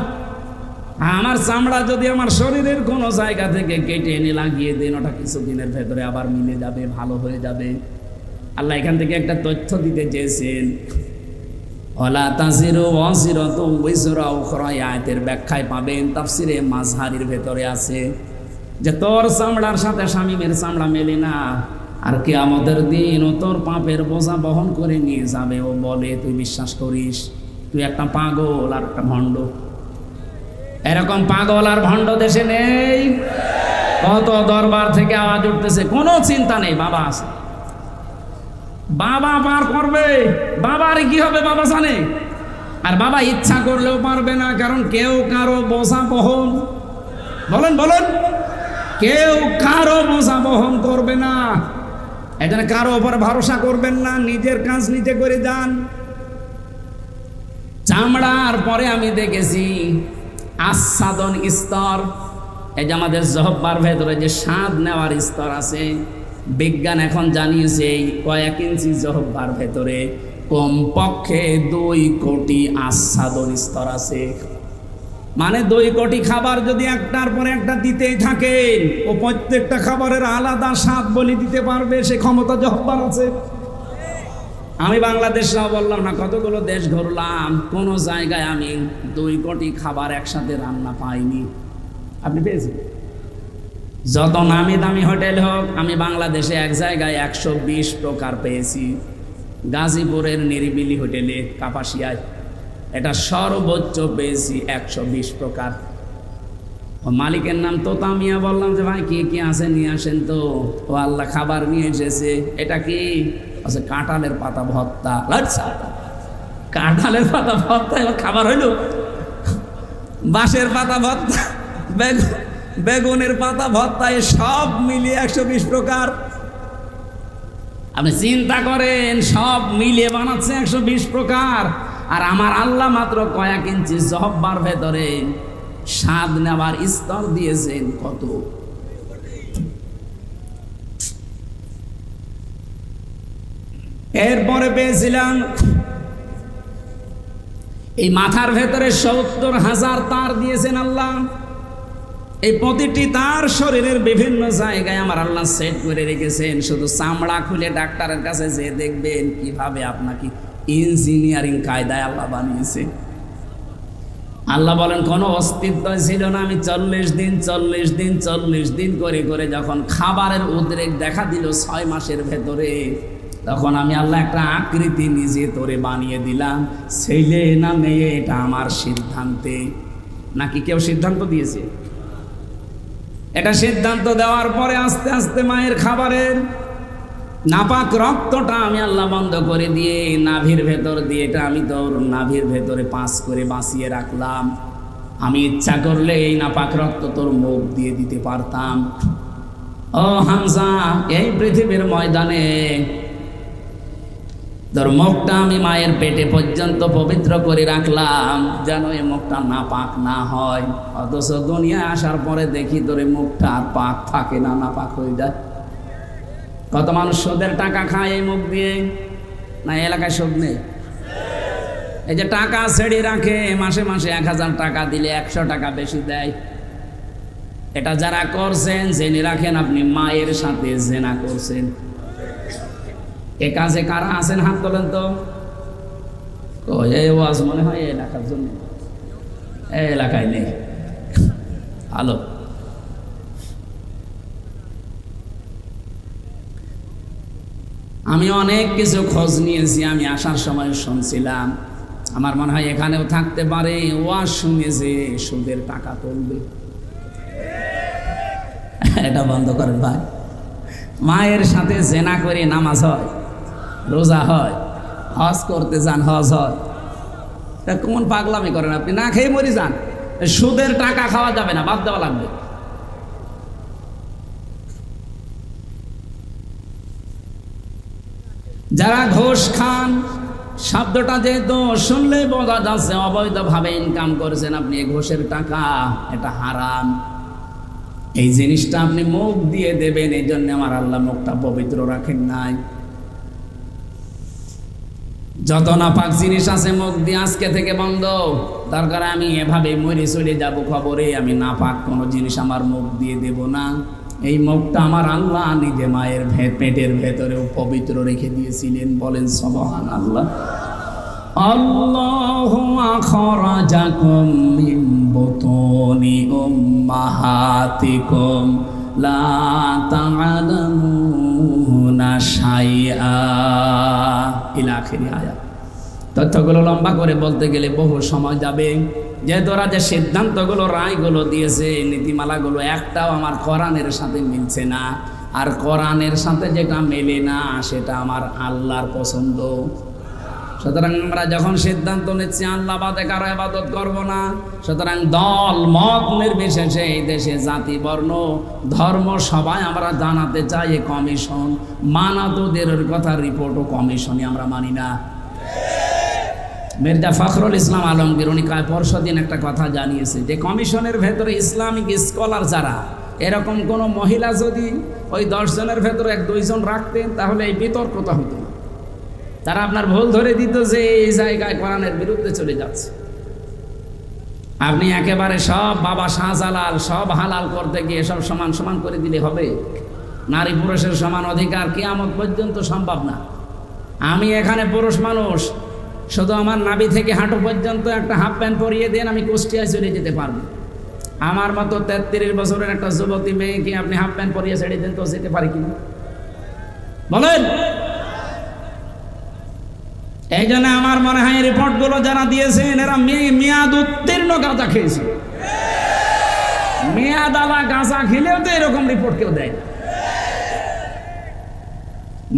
আমার চামড়া যদি আমার শরীরের কোনো জায়গা থেকে কেটে এনে লাগিয়ে দেন, ওটা কিছুদিনের ভেতরে আবার মিলে যাবে, ভালো হয়ে যাবে। আল্লাহ এখান থেকে একটা তথ্য দিতে চেয়েছেন, ওয়ালা তাজিরু ওয়াজিরাতুন উযরা উখরা। আয়াতের ব্যাখ্যায় পাবেন, তাফসিরে মাযহারির ভেতরে আছে যে তোর চামড়ার সাথে শামীমের চামড়া মেলে না, আর কিয়ামতের দিন ও তোর পাপের বোঝা বহন করে নিয়ে যাবে। ও বলে তুই বিশ্বাস করিস? তুই একটা পাগল আর একটা ভণ্ড। এরকম পাগল আর ভণ্ড দেশে নেই। কত দরবার থেকে আওয়াজ উঠতেছে, কোনো চিন্তা নেই, বাবা আছে, বাবা পার করবে। বাবার কি হবে বাবা জানে, আর বাবা ইচ্ছা করলেও পারবে না, কারণ কেউ কারো বোঝা বহন, বলেন বলেন, কেউ কারো বোঝা বহন করবে না। এখানে কারো উপর ভরসা করবেন না, নিজের কাজ নিজে করে যান। চামড়ার পরে আমি দেখেছি আস্বাদন স্তর। এই যে আমাদের জহব্বার ভেতরে যে স্বাদ নেওয়ার স্তর আছে, বিজ্ঞান এখন জানিয়েছে এই কয়েক ইঞ্চি জহব্বার ভেতরে কমপক্ষে 2 কোটি আস্বাদন স্তর আছে। মানে 2 কোটি খাবার যদি একটার পরে একটা দিতেই থাকেন, ও প্রত্যেকটা খাবারের আলাদা স্বাদ বলে দিতে পারবে, সে ক্ষমতা জহব্বার আছে। আমি বাংলাদেশরাও বললাম না, কতগুলো দেশ ঘুরলাম, কোন জায়গায় আমি 2 কোটি খাবার একসাথে রান্না পাইনি। আপনি পেয়েছেন? যত নামি দামি হোটেল হোক, আমি বাংলাদেশে এক জায়গায় 120 প্রকার পেয়েছি। গাজীপুরের নিরিবিলি হোটেলে কাপাসিয়ায়, এটা সর্বোচ্চ পেয়েছি 120 প্রকার। মালিকের নাম তোতা মিয়া। বললাম যে ভাই কি কি আছে নিয়ে আসেন তো। ও আল্লাহ খাবার নিয়ে এসেছে। এটা কি? আচ্ছা, কাঁঠালের পাতা ভর্তা। আচ্ছা, কাঁঠালের পাতা ভর্তা এবার খাবার হইল? বাঁশের পাতা ভর্তা, বেগুনের পাতা ভর্তা, এ সব মিলিয়ে 120 প্রকার। আপনি চিন্তা করেন, সব মিলিয়ে বানাচ্ছে 120 প্রকার। আর আমার আল্লাহ মাত্র কয়েক ইঞ্চি জহব্বার ভেতরে স্বাদ নেওয়ার স্তর দিয়েছেন কত। এরপরে পেয়েছিলাম এই মাথার ভেতরে ৭০,০০০ তার দিয়েছেন আল্লাহ। এই প্রতিটি তার শরীরের বিভিন্ন জায়গায় আমার আল্লাহ সেট করে রেখেছেন। শুধু চামড়া খুলে ডাক্তারের কাছে যে দেখবেন কিভাবে আপনাকে ইঞ্জিনিয়ারিং কায়দায় আল্লাহ বানিয়েছে। আল্লাহ বলেন কোনো অস্তিত্ব ছিল না। আমি ৪০ দিন করে করে যখন খাবারের উদ্রেক দেখা দিল ৬ মাসের ভেতরে, তখন আমি আল্লাহ একটা আকৃতি নিজে তোরে বানিয়ে দিলাম। ছেলে না মেয়ে এটা আমার সিদ্ধান্তে। নাকি কেউ সিদ্ধান্ত দিয়েছে? এটা সিদ্ধান্ত দেওয়ার পরে আস্তে আস্তে মায়ের খাবারের নাপাক রক্তটা আমি আল্লাহ বন্ধ করে দিয়ে নাভির ভেতর দিয়ে, এটা আমি তোর নাভির ভেতরে পাস করে বাঁচিয়ে রাখলাম। আমি ইচ্ছা করলে এই নাপাক রক্ত তোর মুখ দিয়ে দিতে পারতাম। ও হামজা, এই পৃথিবীর ময়দানে তোর মুখটা আমি মায়ের পেটে পর্যন্ত পবিত্র করে রাখলাম যেন এই মুখটা নাপাক না হয়। অথচ দুনিয়ায় আসার পরে দেখি তোর এই মুখটা আর পাক থাকে না, নাপাক হয়ে যায়। কত মানুষ সুদের টাকা খায় এই মুখ দিয়ে। না এলাকায় সুদ নেই? এই যে টাকা ছেড়ে রাখে, মাসে মাসে ১,০০০ টাকা দিলে ১০০ টাকা বেশি দেয়। এটা যারা করছেন জেনে রাখেন আপনি মায়ের সাথে জেনা করছেন। এ কাজে কারা আছেন হাত তোলেন তো। এই ওয়াজ মনে হয় এই এলাকার জন্য, এই এলাকায় নেই। ভালো, আমি অনেক কিছু খোঁজ নিয়েছি। আমি আসার সময় শুনছিলাম, আমার মনে হয় এখানেও থাকতে পারে, ওয়াজ শুনে যে সুদের টাকা তুলবে। এটা বন্ধ করেন ভাই। মায়ের সাথে জেনা করে নামাজ হয়, রোজা হয়, হজ করতে যান, হজ হয়। তা কোন পাগলামি করেন আপনি? না খেয়ে মরি যান। সুদের টাকা খাওয়া যাবে না, বাদ দেওয়া লাগবে। যারা ঘুষ খান, শব্দটা যেহেতু শুনলে বোঝা যাচ্ছে অবৈধভাবে ইনকাম করেছেন আপনি এই ঘুষের টাকা, এটা হারাম। এই জিনিসটা আপনি মুখ দিয়ে দেবেন, এই জন্য আমার আল্লাহ মুখটা পবিত্র রাখেন নাই। যত নাপাক জিনিস আছে মুখ দিয়ে আজকে থেকে বন্ধ। দরকার আমি এভাবে মরে চলে যাব খবরে, আমি নাপাক কোনো জিনিস আমার মুখ দিয়ে দেব না। এই মুখটা আমার আল্লাহ নিজে মায়ের পেটের ভেতরেও পবিত্র রেখে দিয়েছিলেন। বলেন সুবহানাল্লাহ। আল্লাহু আখরাজাকুম মিন বুতুনি উম্মাহাতিকুম লা তা'লামুনা শাইআ ইলা আখিরি আয়াত। তথ্যগুলো লম্বা করে বলতে গেলে বহু সময় যাবে। যেহেতু ওরা যে সিদ্ধান্তগুলো, রায়গুলো দিয়েছে, নীতিমালাগুলো একটাও আমার কোরআনের সাথে মিলছে না। আর কোরআনের সাথে যেটা মেলে না সেটা আমার আল্লাহর পছন্দ। সুতরাং আমরা যখন সিদ্ধান্ত নিচ্ছি আল্লাহ বাদে কারো ইবাদত করব না, সুতরাং দল মত নির্বিশেষে এই দেশে জাতি বর্ণ ধর্ম সবাই আমরা জানাতে চাই এ কমিশন মানাতোদের কথা, রিপোর্টও কমিশনই আমরা মানি না। মির্জা ফখরুল ইসলাম আলমগীর উনি পরশুদিন একটা কথা জানিয়েছে যে কমিশনের ভেতরে ইসলামিক স্কলার যারা, এরকম কোনো মহিলা যদি ওই 10 জনের ভেতরে 1-2 জন রাখতেন তাহলে এই বিতর্কতা হতো না। তারা আপনার ভুল ধরে দিত যে এই জায়গায় কোরআনের বিরুদ্ধে চলে যাচ্ছে। আপনি একেবারে সব বাবা শাহজালাল সব হালাল করতে গিয়ে সব সমান সমান করে দিলে হবে? নারী পুরুষের সমান অধিকার কিয়ামত পর্যন্ত সম্ভব না। আমি এখানে পুরুষ মানুষ, শুধু আমার নাভি থেকে হাঁটু পর্যন্ত একটা হাফ প্যান্ট পরিয়ে দেন, আমি কুষ্টিয়ায় চলে যেতে পারবো। আমার মতো 33 বছরের একটা যুবতী মেয়েকে আপনি হাফ প্যান্ট পরিয়ে ছেড়ে দেন তো যেতে পারি কিনা বলেন? এই জন্য আমার মনে হয় রিপোর্টগুলো যারা দিয়েছেন এরা মেয়াদ উত্তীর্ণ গাঁজা খেয়েছে। মেয়াদালা গাঁজা খেলেও তো এরকম রিপোর্ট কেউ দেয় না।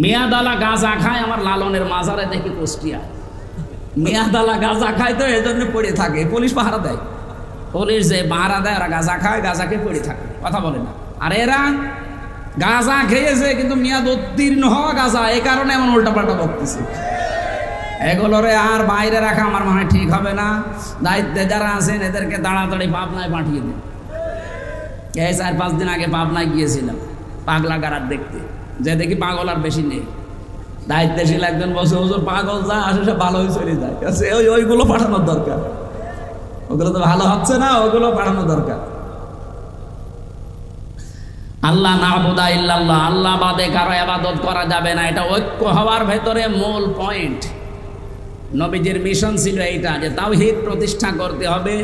মেয়াদালা গাঁজা খায় আমার লালনের মাজারে দেখি কুষ্টিয়া। মেয়াদালা গাঁজা খায় তো এই জন্য পড়ে থাকে, পুলিশ পাহারা দেয়। পুলিশ যে পাহারা দেয় ওরা গাঁজা খায়, গাঁজাকে পড়ে থাকে, কথা বলে না। আর এরা গাঁজা খেয়েছে কিন্তু মেয়াদ উত্তীর্ণ হওয়া গাঁজা, এই কারণে এমন উল্টাপাল্টা বকতেছে। এগুলোরে আর বাইরে রাখা আমার মনে হয় ঠিক হবে না। দায়িত্বে যারা আছেন এদেরকে তাড়াতাড়ি পাবনায় পাঠিয়ে দিন। এই 4-5 দিন আগে পাবনায় গিয়েছিলাম পাগলা গারার দেখতে, যে দেখি পাগল আর বেশি নেই। দায়িত্বশীল একজন বসে, হুজুর পাগল যা আসে সে ভালো হয়ে চলে যায়, ওইগুলো পাঠানোর দরকার। ওগুলো তো ভালো হচ্ছে না, ওগুলো পাঠানো দরকার। আল্লাহ নাবুদা ইল্লাল্লাহ, আল্লাহ বাদে কারো ইবাদত করা যাবে না, এটা ঐক্য হওয়ার ভেতরে মূল পয়েন্ট। নবীজির মিশন ছিল এইটা, যে তাওহীদ প্রতিষ্ঠা করতে হবে।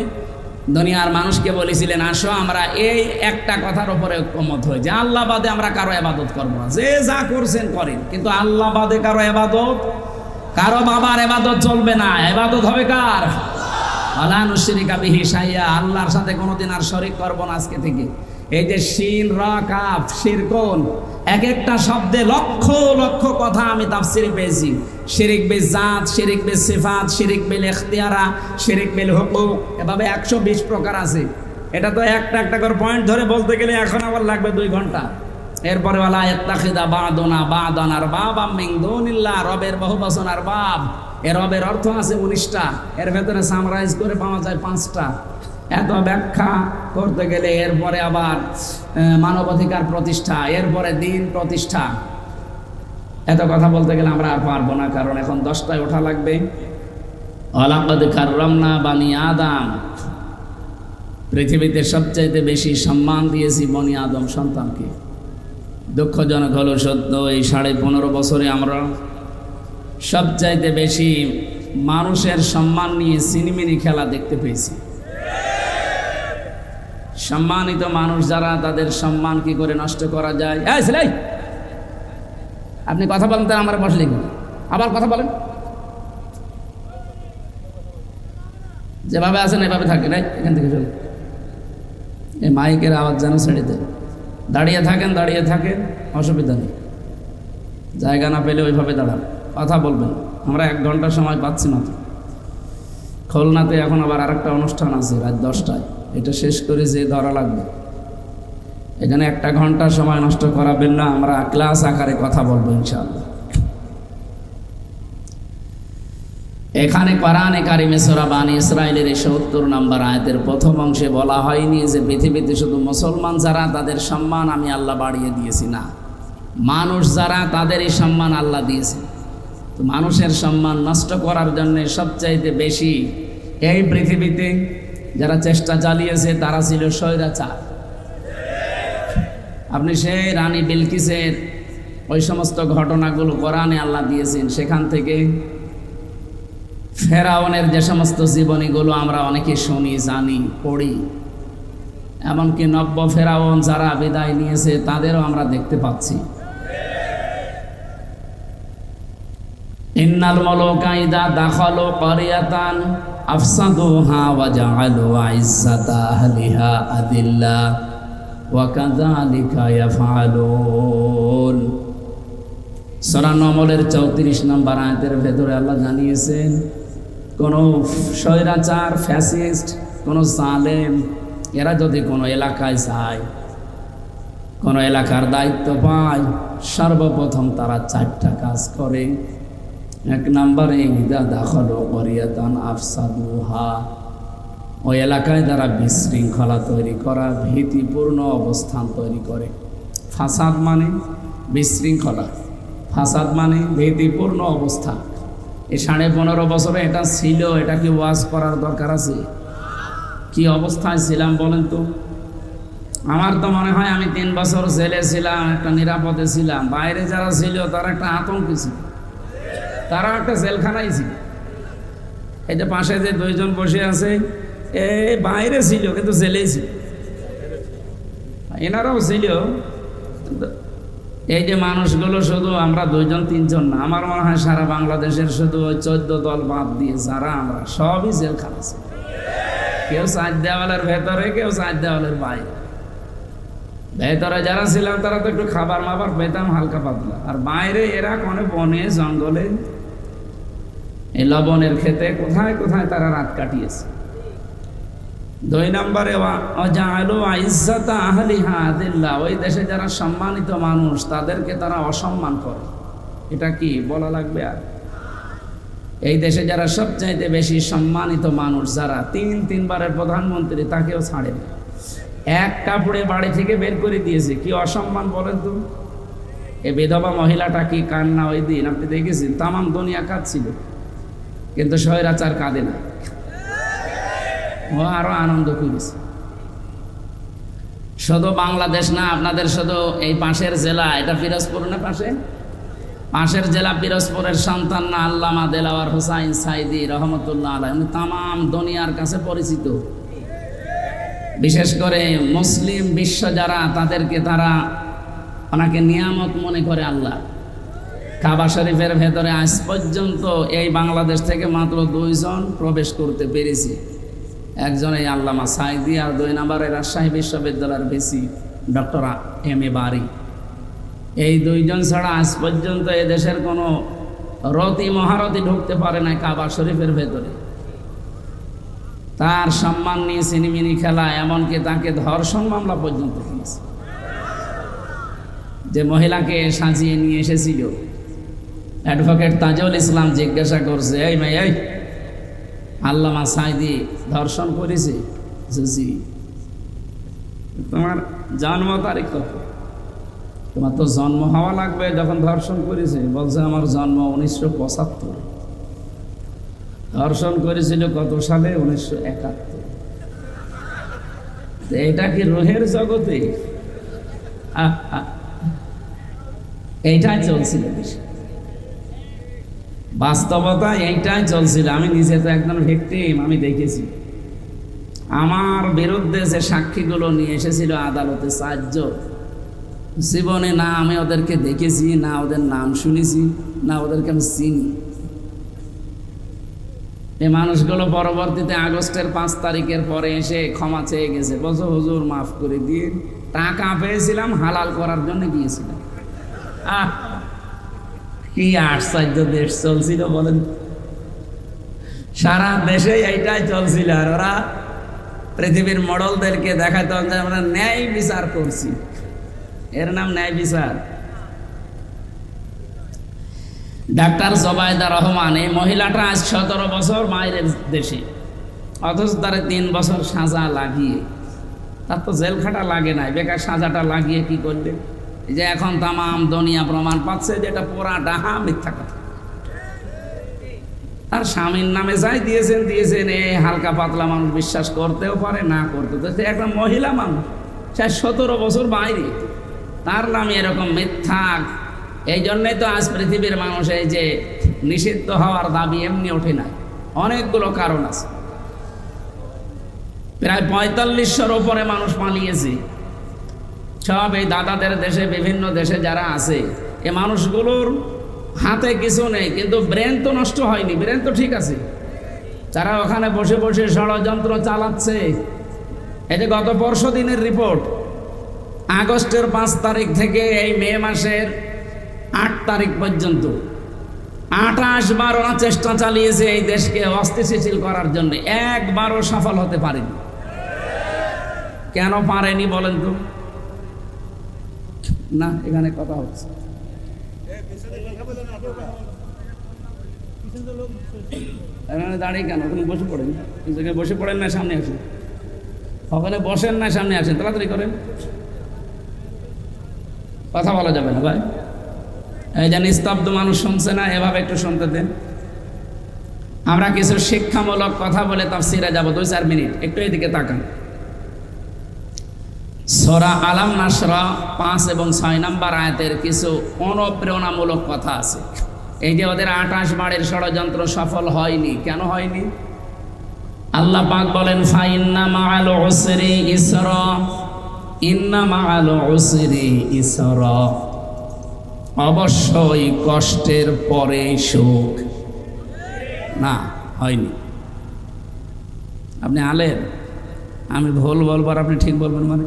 দুনিয়ার মানুষকে বলেছিলেন, আসো আমরা এই একটা কথার উপরে ঐক্যমত হই যে আল্লাহ বাদে আমরা কারো ইবাদত করব না। যে যা করছেন করেন, কিন্তু আল্লাহ বাদে কারো ইবাদত, কারো বাবার ইবাদত চলবে না। ইবাদত হবে কার? ওয়ালা নুশরিকা বিহি শাইআ, আল্লাহর সাথে কোনোদিন আর শরীক করব না আজকে থেকে। এই যে শিন রা কাফ শিরকুন, এক একটা শব্দে লক্ষ লক্ষ কথা আমি তাফসিরে পেয়েছি। শিরিক বিল জাত, শিরিক বিল সিফাত, শিরিক বিল ইখতিয়ারা, শিরিক বিল হুকুক, এভাবে 120 প্রকার আছে। এটা তো একটা একটা করে পয়েন্ট ধরে বলতে গেলে এখন আবার লাগবে 2 ঘন্টা। এরপরে ওয়ালা ইয়াত্তাখিদা বা'দুনা বা'দান আরবাবাম মিন দুনিল্লাহ, রবের বহু বচন আরবাব। এর রবের অর্থ আছে 19টা, এর ভেতরে সামরাইজ করে পাওয়া যায় 5টা। এত ব্যাখ্যা করতে গেলে এরপরে আবার মানবাধিকার প্রতিষ্ঠা, এরপরে দিন প্রতিষ্ঠা, এত কথা বলতে গেলে আমরা আর পারবো না, কারণ এখন 10টায় ওঠা লাগবে। ওয়ালাকাদ কাররামনা বানি আদম, পৃথিবীতে সবচাইতে বেশি সম্মান দিয়েছি বনি আদম সন্তানকে। দুঃখজনক হলো সত্য, এই 15.5 বছরে আমরা সবচাইতে বেশি মানুষের সম্মান নিয়ে সিনেমিনি খেলা দেখতে পেয়েছি। সম্মানিত মানুষ যারা, তাদের সম্মান কি করে নষ্ট করা যায়। আপনি কথা বলেন, তার আমার বসলে আবার কথা বলেন, যেভাবে আছেন এভাবে থাকেন, এখান থেকে চলে। এই মাইকের আওয়াজ যেন ছেড়ে দেন। দাঁড়িয়ে থাকেন, অসুবিধা নেই। জায়গা না পেলে ওইভাবে দাঁড়ান, কথা বলবেন। আমরা 1 ঘন্টা সময় পাচ্ছি না তো। খুলনাতে এখন আবার আরেকটা অনুষ্ঠান আছে রাত 10টায়, এটা শেষ করে যে ধরা লাগবে। এখানে 1 ঘন্টা সময় নষ্ট করাবেন না, আমরা ক্লাস আকারে কথা বলবো ইনশাআল্লাহ। এখানে কোরআনে কারিমে সূরা বানী ইসরাঈলের ৭০ নম্বর আয়াতের প্রথম অংশে বলা হয়নি যে পৃথিবীতে শুধু মুসলমান যারা, তাদের সম্মান আমি আল্লাহ বাড়িয়ে দিয়েছি, না, মানুষ যারা, তাদেরই সম্মান আল্লাহ দিয়েছে। তো মানুষের সম্মান নষ্ট করার জন্য সবচাইতে বেশি এই পৃথিবীতে যারা চেষ্টা চালিয়েছে তারা ছিল স্বৈরাচার। আপনি সেই রানী বিলকিসের ওই সমস্ত ঘটনাগুলো কোরআনে আল্লাহ দিয়েছেন, সেখান থেকে ফেরাউনের যে সমস্ত জীবনীগুলো আমরা অনেকে শুনি, জানি, পড়ি, এমনকি নব্য ফেরাউন যারা বিদায় নিয়েছে তাদেরও আমরা দেখতে পাচ্ছি। ইন্নাল মালুকা ইযা দাখালু ক্বরিয়াতান আফসাদুহা ওয়া জাআলু ইজ্জাতা আহলিহা আদিল্লা ওয়া কাযালিকা ইয়াফআলুন। সূরা নমলের 34 নম্বর আয়াতের ভেতরে আল্লাহ জানিয়েছেন, কোন স্বৈরাচার, ফ্যাসিস্ট, কোন জালেম এরা যদি কোনো এলাকায় যায়, কোনো এলাকার দায়িত্ব পায়, সর্বপ্রথম তারা 4টা কাজ করে। 1 নম্বরে ইযা দাখালু ক্বরিয়াতান আফসাদুহা, ওই এলাকায় তারা বিশৃঙ্খলা তৈরি করা, ভীতিপূর্ণ অবস্থান তৈরি করে। ফাসাদ মানে বিশৃঙ্খলা, ফাসাদ মানে ভীতিপূর্ণ অবস্থা। এই 15.5 বছরে এটা ছিল, এটা কি ওয়াজ করার দরকার আছে? কি অবস্থায় ছিলাম বলেন তো? আমার তো মনে হয় আমি 3 বছর জেলে ছিলাম, একটা নিরাপদে ছিলাম। বাইরে যারা ছিল তারা একটা আতঙ্কে ছিল, তারা একটা জেলখানায় ছিল। এই যে পাশে যে 2 জন বসে আছে, এ বাইরে ছিল কিন্তু জেলেই ছিল, এনারাও ছিল। এই যে মানুষগুলো শুধু আমরা 2 জন 3 জন না, আমার মনে হয় সারা বাংলাদেশের শুধু ওই 14 দল বাদ দিয়ে যারা আমরা সবই জেলখানা ছিল। কেউ 4 দেওয়ালের ভেতরে, কেউ 4 দেওয়ালের বাইরে। ভেতরে যারা ছিলাম তারা তো একটু খাবার মাবার পেতাম হালকা পাতলা, আর বাইরে এরা কোনে বনে জঙ্গলে, এই লবণের খেতে কোথায় কোথায় তারা রাত কাটিয়েছে। 2 নম্বরে ওয়াজাআলু ইজ্জাতা আহলিহা আদিল্লা, ওই দেশে যারা সম্মানিত মানুষ তাদেরকে তারা অসম্মান করে। এটা কি বলা লাগবে? আর এই দেশে যারা সবচাইতে বেশি সম্মানিত মানুষ, যারা তিনবারের প্রধানমন্ত্রী, তাকেও ছাড়েন। এক কাপড়ে বাড়ি থেকে বের করে দিয়েছে। কি অসম্মান বলেন তো! এই বিধবা মহিলাটা কি কান্না ওই দিন আপনি দেখেছেন? তামাম দুনিয়া কাঁদছিল, কিন্তু স্বৈরাচার কাঁদে না, ও আরো আনন্দ করেছে। শুধু বাংলাদেশ না, আপনাদের শুধু এই পাশের জেলা, এটা পিরোজপুর না, পাশের জেলা পিরোজপুরের সন্তান না আল্লামা দেলাওয়ার হোসাইন সাইদি রহমতুল্লাহ আলাইহি, উনি তামাম দুনিয়ার কাছে পরিচিত। বিশেষ করে মুসলিম বিশ্ব যারা, তাদেরকে তারা ওনাকে নিয়ামত মনে করে আল্লাহ। কাবা শরীফের ভেতরে আজ পর্যন্ত এই বাংলাদেশ থেকে মাত্র 2 জন প্রবেশ করতে পেরেছে। একজন এই আল্লামা সাইদি, আর 2 নম্বরে রাজশাহী বিশ্ববিদ্যালয়ের ভিসি ডক্টর এম.এ. বারী। এই 2 জন ছাড়া আজ পর্যন্ত এ দেশের কোনো রতি মহারতি ঢুকতে পারে না কাবা শরীফের ভেতরে। তার সম্মান নিয়ে সিনেমিনি খেলা, এমনকি তাকে ধর্ষণ মামলা পর্যন্ত দিয়েছে। যে মহিলাকে সাজিয়ে নিয়ে এসেছিল, অ্যাডভোকেট তাজুল ইসলাম জিজ্ঞাসা করছে, এই মেয়ে, এই আল্লামা সাইদি ধর্ষণ করেছে? জি। তোমার জন্ম তারিখ কত? তোমার তো জন্ম হওয়া লাগবে যখন ধর্ষণ করেছে। বলছে আমার জন্ম 1975। ধর্ষণ করেছিল কত সালে? 1971। এটা কি রোহের জগতে? এইটাই চলছিল বাস্তবতা, এইটাই চলছিল। আমি নিজে তো একজন ভিকটিম, আমি দেখেছি। আমার বিরুদ্ধে যে সাক্ষীগুলো নিয়ে এসেছিল আদালতে 4 জন, জীবনে না আমি ওদেরকে দেখেছি, না ওদের নাম শুনেছি, না ওদেরকে আমি চিনি। এই মানুষগুলো পরবর্তীতে আগস্টের 5 তারিখের পরে এসে ক্ষমা চেয়ে গেছে, বলছো হুজুর মাফ করে দিয়ে, টাকা পেয়েছিলাম হালাল করার জন্য গিয়েছিলাম। কি আশ্চর্য দেশ চলছিল বলেন! সারা দেশে এইটাই চলছিল। আর ওরা পৃথিবীর মডেলদেরকে দেখাতো যে আমরা ন্যায় বিচার করছি। এর নাম ন্যায় বিচার। ডাক্তার জোবাইদা রহমান, এই মহিলাটা আজ 17 বছর মায়ের দেশে, অথচ তার 3 বছর সাজা লাগিয়ে, তার তো জেল খাটা লাগে নাই, বেকার সাজাটা লাগিয়ে কি করবে? এই যে এখন তামাম দুনিয়া প্রমাণ পাচ্ছে যে এটা পুরা ডাহা মিথ্যা কথা। তার স্বামীর নামে যাই দিয়েছেন। এই হালকা পাতলা মানুষ বিশ্বাস করতেও পারে, না করতে। তো একটা মহিলা মানুষ, সে 17 বছর বাইরে, তার নামে এরকম মিথ্যা। এই জন্যই তো আজ পৃথিবীর মানুষ এই যে নিষিদ্ধ হওয়ার দাবি এমনি ওঠে নাই, অনেকগুলো কারণ আছে। প্রায় 4500-র উপরে মানুষ পালিয়েছে। সব এই দাদাদের দেশে, বিভিন্ন দেশে যারা আছে, এ মানুষগুলোর হাতে কিছু নেই, কিন্তু ব্রেন তো নষ্ট হয়নি, ব্রেন তো ঠিক আছে। যারা ওখানে বসে বসে ষড়যন্ত্র চালাচ্ছে, এই যে গত পরশু দিনের রিপোর্ট, আগস্টের 5 তারিখ থেকে এই মে মাসের 8 তারিখ পর্যন্ত 28 বার ওরা চেষ্টা চালিয়েছে এই দেশকে অস্থিতিশীল করার জন্য, একবারও সফল হতে পারেনি। কেন পারেনি বলেন তো? না, এখানে কথা হচ্ছে। এখানে দাঁড়িয়ে কেন? ওখানে বসে পড়েন, বসে পড়েন না, সামনে আসুন। ওখানে বসেন না, সামনে আসেন, তাড়াতাড়ি করেন। কথা বলা যাবে না ভাই। এই যে নিস্তব্ধ মানুষ শুনছে না, এভাবে একটু শুনতে দেন। আমরা কিছু শিক্ষামূলক কথা বলে তাফসিরে যাব 2-4 মিনিট, একটু এদিকে তাকান। সূরা আলাম নাসরা 5 এবং 6 নম্বর আয়াতের কিছু অনুপ্রেরণামূলক কথা আছে। এই যে ওদের 28 বারের ষড়যন্ত্র সফল হয়নি, কেন হয়নি? আল্লাহ পাক বলেন, ফাইন্না মাআল উসরি ইসরা, ইন্না মাআল উসরি ইসরা, অবশ্যই কষ্টের পরে সুখ। না, হয়নি। আপনি আলেন, আমি ভুল বলবার আপনি ঠিক বলবেন মানে?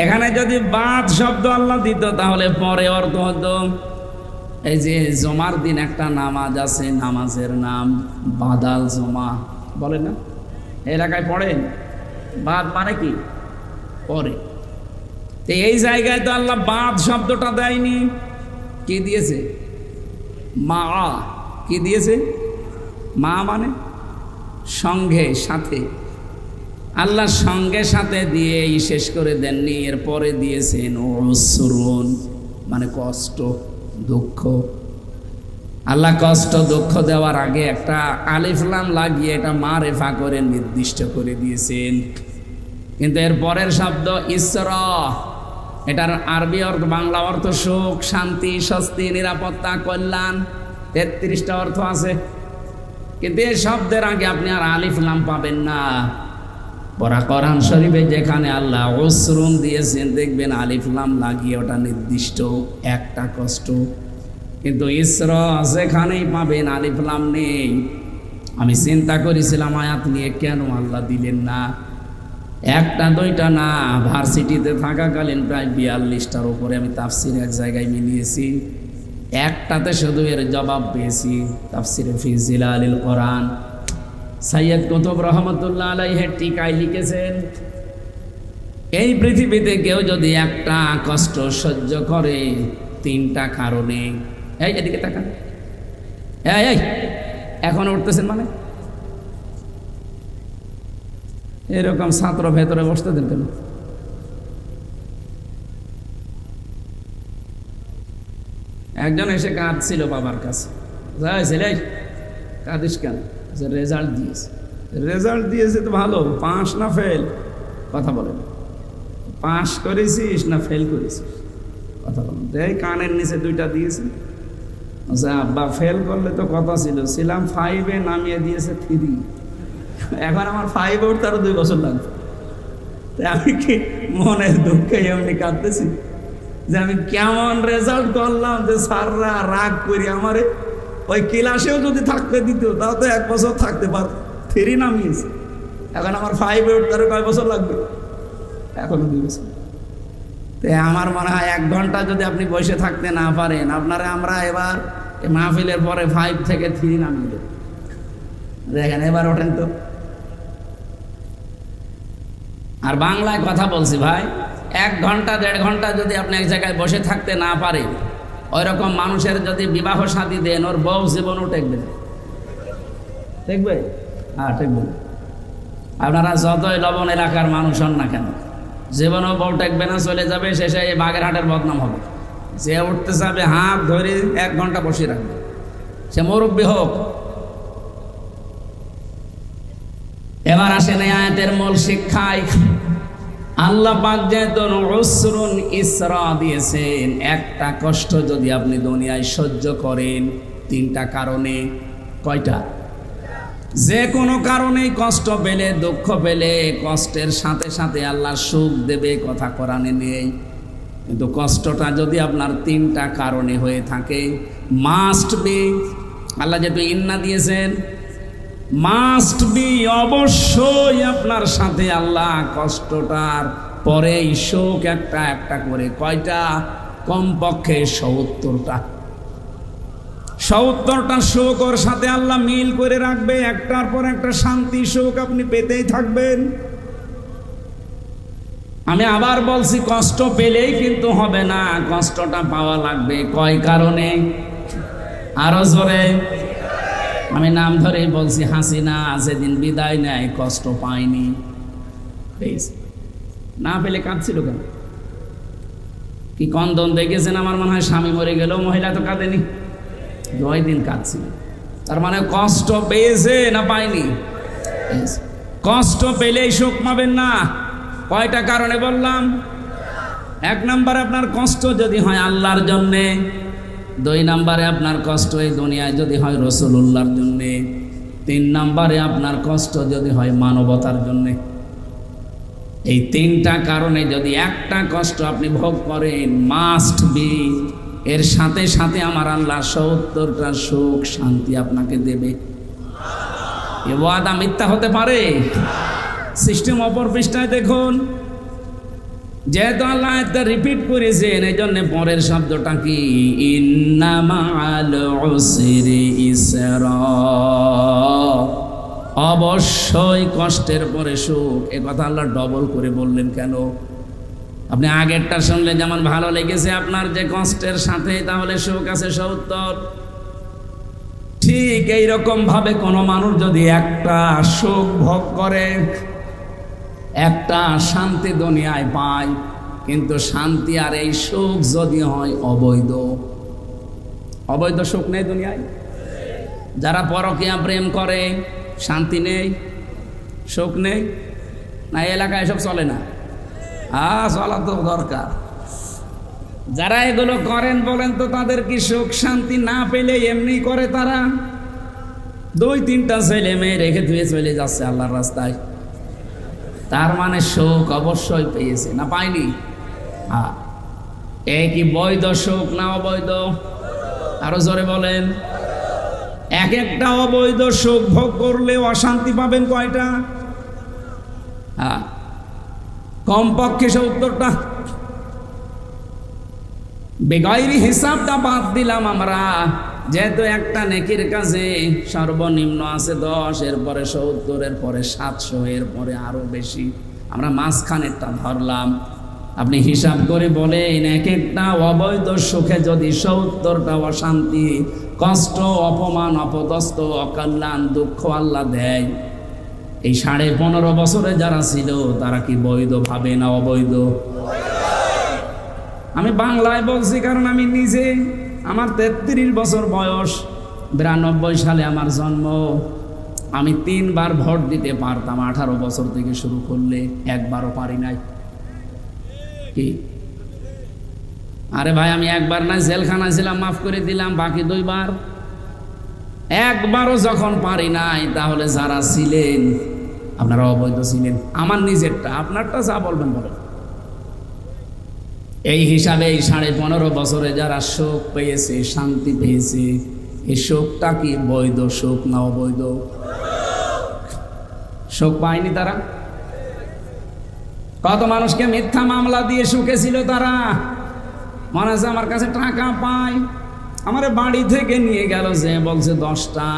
এখানে যদি বাদ শব্দ আল্লাহ দিত, তাহলে পরে অর্থ হতো, এই যে জমার দিন একটা নামাজ আছে, নামাজের নাম বাদাল জমা, বলে না? এলাকায় পড়েন, বাদ মানে কি? পরে। তো এই জায়গায় তো আল্লাহ বাদ শব্দটা দেয়নি, কি দিয়েছে? মা কি দিয়েছে? মা মানে সঙ্গে সাথে। আল্লাহ সঙ্গে সাথে দিয়েই শেষ করে দেননি, এরপরে দিয়েছেন উসরুন মানে কষ্ট, দুঃখ। আল্লাহ কষ্ট দুঃখ দেওয়ার আগে একটা আলিফ লাম লাগিয়ে এটা মারেফা করে নির্দিষ্ট করে দিয়েছেন। কিন্তু এর পরের শব্দ ইসরা, এটার আরবি অর্থ, বাংলা অর্থ সুখ, শান্তি, স্বস্তি, নিরাপত্তা, কল্যাণ, 33টা অর্থ আছে। কিন্তু এই শব্দের আগে আপনি আর আলিফ লাম পাবেন না। পরা কোরআন শরীফে যেখানে আল্লাহ উসরুন দিয়েছেন দেখবেন আলিফ লাম লাগিয়ে ওটা নির্দিষ্ট একটা কষ্ট। কিন্তু ইসরা যেখানেই পাবেন আলিফ লাম নেই। আমি চিন্তা করেছিলাম আয়াত নিয়ে কেন আল্লাহ দিলেন না, একটা দুইটা না, ভার্সিটিতে থাকাকালীন প্রায় 42টার উপরে আমি তাফসির এক জায়গায় মিলিয়েছি, একটাতে শুধু এর জবাব পেয়েছি। তাফসিরে ফি জিলালিল কোরআন সৈয়দ কুতুব রহমতুল্লাহ আলাইহির টিকায় লিখেছেন, এই পৃথিবীতে কেউ যদি একটা কষ্ট সহ্য করে 3টা কারণে। এই এদিকে তাকান, এই এখন উঠতেছেন মানে এরকম ছাত্র ভেতরে বসতে দেন কেন? একজন এসে কাঁদছিল বাবার কাছে, কাঁদিস কেন? রেজাল্ট দিয়েছে। রেজাল্ট দিয়েছে তো ভালো, পাস না ফেল? কথা বলেন, পাস করেছিস না ফেল করেছিস? কথা বলেন। এই কানের নিচে 2টা দিয়েছে। আচ্ছা আব্বা ফেল করলে তো কথা ছিল, ছিলাম 5-এ, নামিয়ে দিয়েছে 3। এখন আমার 5-এ উঠতে আরো 2 বছর লাগবে। তাই আমি কি মনের দুঃখে এমনি কাঁদতেছি যে আমি কেমন রেজাল্ট করলাম যে স্যাররা রাগ করি আমারে ওই ক্লাসেও যদি থাকতে দিত তাও তো 1 বছর থাকতে পারত। 3 নামিয়েছে, এখন আমার 5-এ উঠতে আরো কয় বছর লাগবে? এখনো 2 বছর। তাই আমার মনে হয় 1 ঘন্টা যদি আপনি বসে থাকতে না পারেন, আপনারা আমরা এবার মাহফিলের পরে 5 থেকে 3 নামিয়ে দেব। দেখেন এবার ওঠেন তো। আর বাংলায় কথা বলছি ভাই, 1 ঘন্টা 1.5 ঘন্টা যদি আপনি এক জায়গায় বসে থাকতে না পারেন, ওই রকম মানুষের যদি বিবাহ শাদী দেন, ওর বউ জীবনও টেকবে না। টেকবে? হ্যাঁ টেকবে। আপনারা যতই লবণ এলাকার মানুষ হন না কেন, জীবনও বউ টেকবে না, চলে যাবে, শেষে বাগেরহাটের বদনাম হবে। যে উঠতে যাবে হাত ধরে 1 ঘন্টা বসে রাখবে, সে মুরব্বী হোক। এবার আসেন এই আয়াতের মূল শিক্ষায়। আল্লাহ পাক যেহেতু উসরুন ইসরা দিয়েছেন, একটা কষ্ট যদি আপনি দুনিয়ায় সহ্য করেন 3টা কারণে। কয়টা? যে কোনো কারণেই কষ্ট পেলে, দুঃখ পেলে, কষ্টের সাথে সাথে আল্লাহ সুখ দেবে, কথা কোরআনে নেই। কিন্তু কষ্টটা যদি আপনার 3টা কারণে হয়ে থাকে, মাস্ট বি, আল্লাহ যেহেতু ইন্না দিয়েছেন, মাস্ট বি, অবশ্যই আপনার সাথে আল্লাহ কষ্টটার পরেই সুখ একটা একটা করে। কয়টা? কমপক্ষে 70টা। 70টা সুখ ওর সাথে আল্লাহ মিল করে রাখবে, একটার পর একটা শান্তি সুখ আপনি পেতেই থাকবেন। আমি আবার বলছি, কষ্ট পেলেই কিন্তু হবে না, কষ্টটা পাওয়া লাগবে। কয় কারণে? আরো জোরে। আমি নাম ধরেই বলছি, হাসিনা যেদিন বিদায় নেয় কষ্ট পায়নি। না পেলে কাঁদছিল কেন? কি কন্দন দেখেছেন? আমার মনে হয় স্বামী মরে গেল, মহিলা তো কাঁদেনি, 2 দিন কাঁদছিল। তার মানে কষ্ট পেয়েছে না পায়নি? কষ্ট পেলেই সুখ পাবেন না। কয়টা কারণে বললাম? 1 নম্বরে আপনার কষ্ট যদি হয় আল্লাহর জন্যে, 2 নম্বরে আপনার কষ্ট এই দুনিয়ায় যদি হয় রাসূলুল্লাহর জন্যে, 3 নম্বরে আপনার কষ্ট যদি হয় মানবতার জন্যে। এই 3টা কারণে যদি একটা কষ্ট আপনি ভোগ করেন, মাস্ট বি, এর সাথে সাথে আমার আল্লাহ 70টা সুখ শান্তি আপনাকে দেবে। এ ওয়াদা মিথ্যা হতে পারে? সিস্টেম অপর পৃষ্ঠায় দেখুন, যেহেতু আল্লাহ এটা রিপিট করেছেন, এই জন্য পরের শব্দটা কি? ইন্না মাআল উসরি ইসরা, অবশ্যই কষ্টের পরে সুখ। এ কথা আল্লাহ ডবল করে বললেন কেন? আপনি আগেরটা শুনলে যেমন ভালো লেগেছে আপনার যে কষ্টের সাথে, তাহলে সুখ আছে 70। ঠিক এইরকম ভাবে কোন মানুষ যদি একটা সুখ ভোগ করে, একটা শান্তি দুনিয়ায় পায়, কিন্তু শান্তি আর এই সুখ যদি হয় অবৈধ, অবৈধ সুখ নেই দুনিয়ায়। যারা পরকীয়া প্রেম করে শান্তি নেই, সুখ নেই না, এলাকায় এসব চলে না? চলা তো দরকার। যারা এগুলো করেন বলেন তো তাদের কি সুখ শান্তি না পেলে এমনি করে? তারা 2-3টা ছেলে মেয়ে রেখে ধুয়ে চলে যাচ্ছে আল্লাহর রাস্তায়, তার মানে সুখ অবশ্যই পেয়েছে না পায়নি? এই কি বৈধ সুখ না অবৈধ? আরো জোরে বলেন। এক একটা অবৈধ সুখ ভোগ করলে অশান্তি পাবেন কয়টা? কমপক্ষে 70টা। বেগাইরি হিসাবটা বাদ দিলাম আমরা, যেহেতু একটা নেকির কাজে সর্বনিম্ন আছে 10, এরপরে 70, এরপরে 700, এরপরে আরো বেশি, আমরা মাঝখানেরটা ধরলাম। আপনি হিসাব করে বলেন এক একটা অবৈধ সুখে যদি 70টা অশান্তি, কষ্ট, অপমান, অপদস্থ, অকল্যাণ, দুঃখ আল্লাহ দেয়, এই 15.5 বছরে যারা ছিল তারা কি বৈধ ভাবে না অবৈধ? আমি বাংলায় বলছি কারণ আমি নিজে, আমার 33 বছর বয়স, 92 সালে আমার জন্ম। আমি 3 বার ভোট দিতে পারতাম 18 বছর থেকে শুরু করলে, একবারও পারি নাই। কি আরে ভাই, আমি একবার না জেলখানায় ছিলাম, মাফ করে দিলাম, বাকি 2 বার। একবারও যখন পারি নাই, তাহলে যারা ছিলেন আপনারা অবৈধ ছিলেন। আমার নিজেরটা, আপনারটা যা বলবেন বলেন। এই হিসাবে এই 15.5 বছরে যারা সুখ পেয়েছে, শান্তি পেয়েছে, এই সুখটা কি বৈধ সুখ না অবৈধ? সুখ পায়নি তারা। কত মানুষকে মিথ্যা মামলা দিয়ে সুখে ছিল তারা। মনে আছে আমার কাছে টাকা পায়, আমার বাড়ি থেকে নিয়ে গেল, যে বলছে 10টা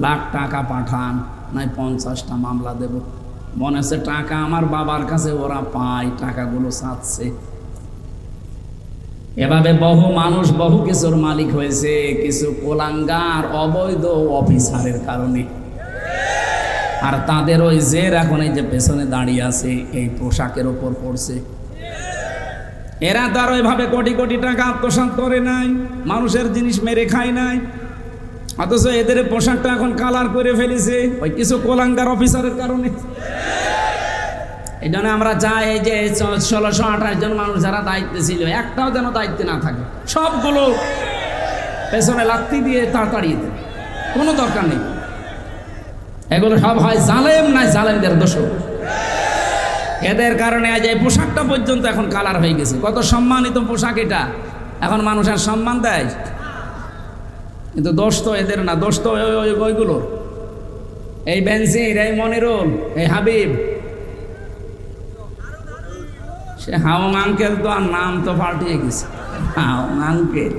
লাখ টাকা পাঠান, নাই 50টা মামলা দেব। মনে আছে টাকা আমার বাবার কাছে ওরা পায়, টাকাগুলো চাচ্ছে। এভাবে বহু মানুষ বহু কিছুর মালিক হয়েছে, কিছু কোলাঙ্গার অবৈধ অফিসারের কারণে। আর তাদের ওই জের এখন এই যে পেছনে দাঁড়িয়ে আছে, এই পোশাকের ওপর পড়ছে। এরা তার ওইভাবে কোটি কোটি টাকা আত্মসাৎ করে নাই, মানুষের জিনিস মেরে খায় নাই, অথচ এদের পোশাকটা এখন কালার করে ফেলেছে ওই কিছু কোলাঙ্গার অফিসারের কারণে। এই জন্য আমরা চাই এই যে 1628 জন মানুষ যারা দায়িত্বে ছিল, একটাও যেন দায়িত্বে না থাকে, সবগুলো পেছনে লাত্তি দিয়ে তাড়াতাড়ি দেয়, কোনো দরকার নেই। এগুলো সব হয় জালেম, নাই জালেমদের দোষ। এদের কারণে আজ এই পোশাকটা পর্যন্ত এখন কালার হয়ে গেছে। কত সম্মানিত পোশাক এটা, এখন মানুষ আর সম্মান দেয়। কিন্তু দোষ তো এদের না, দোষ তো ওইগুলোর। এই বেনজির, এই মনিরুল, এই হাবিব, সে হাউং আঙ্কেল তো আর নাম তো পাল্টিয়ে গেছে, হাউং আঙ্কেল।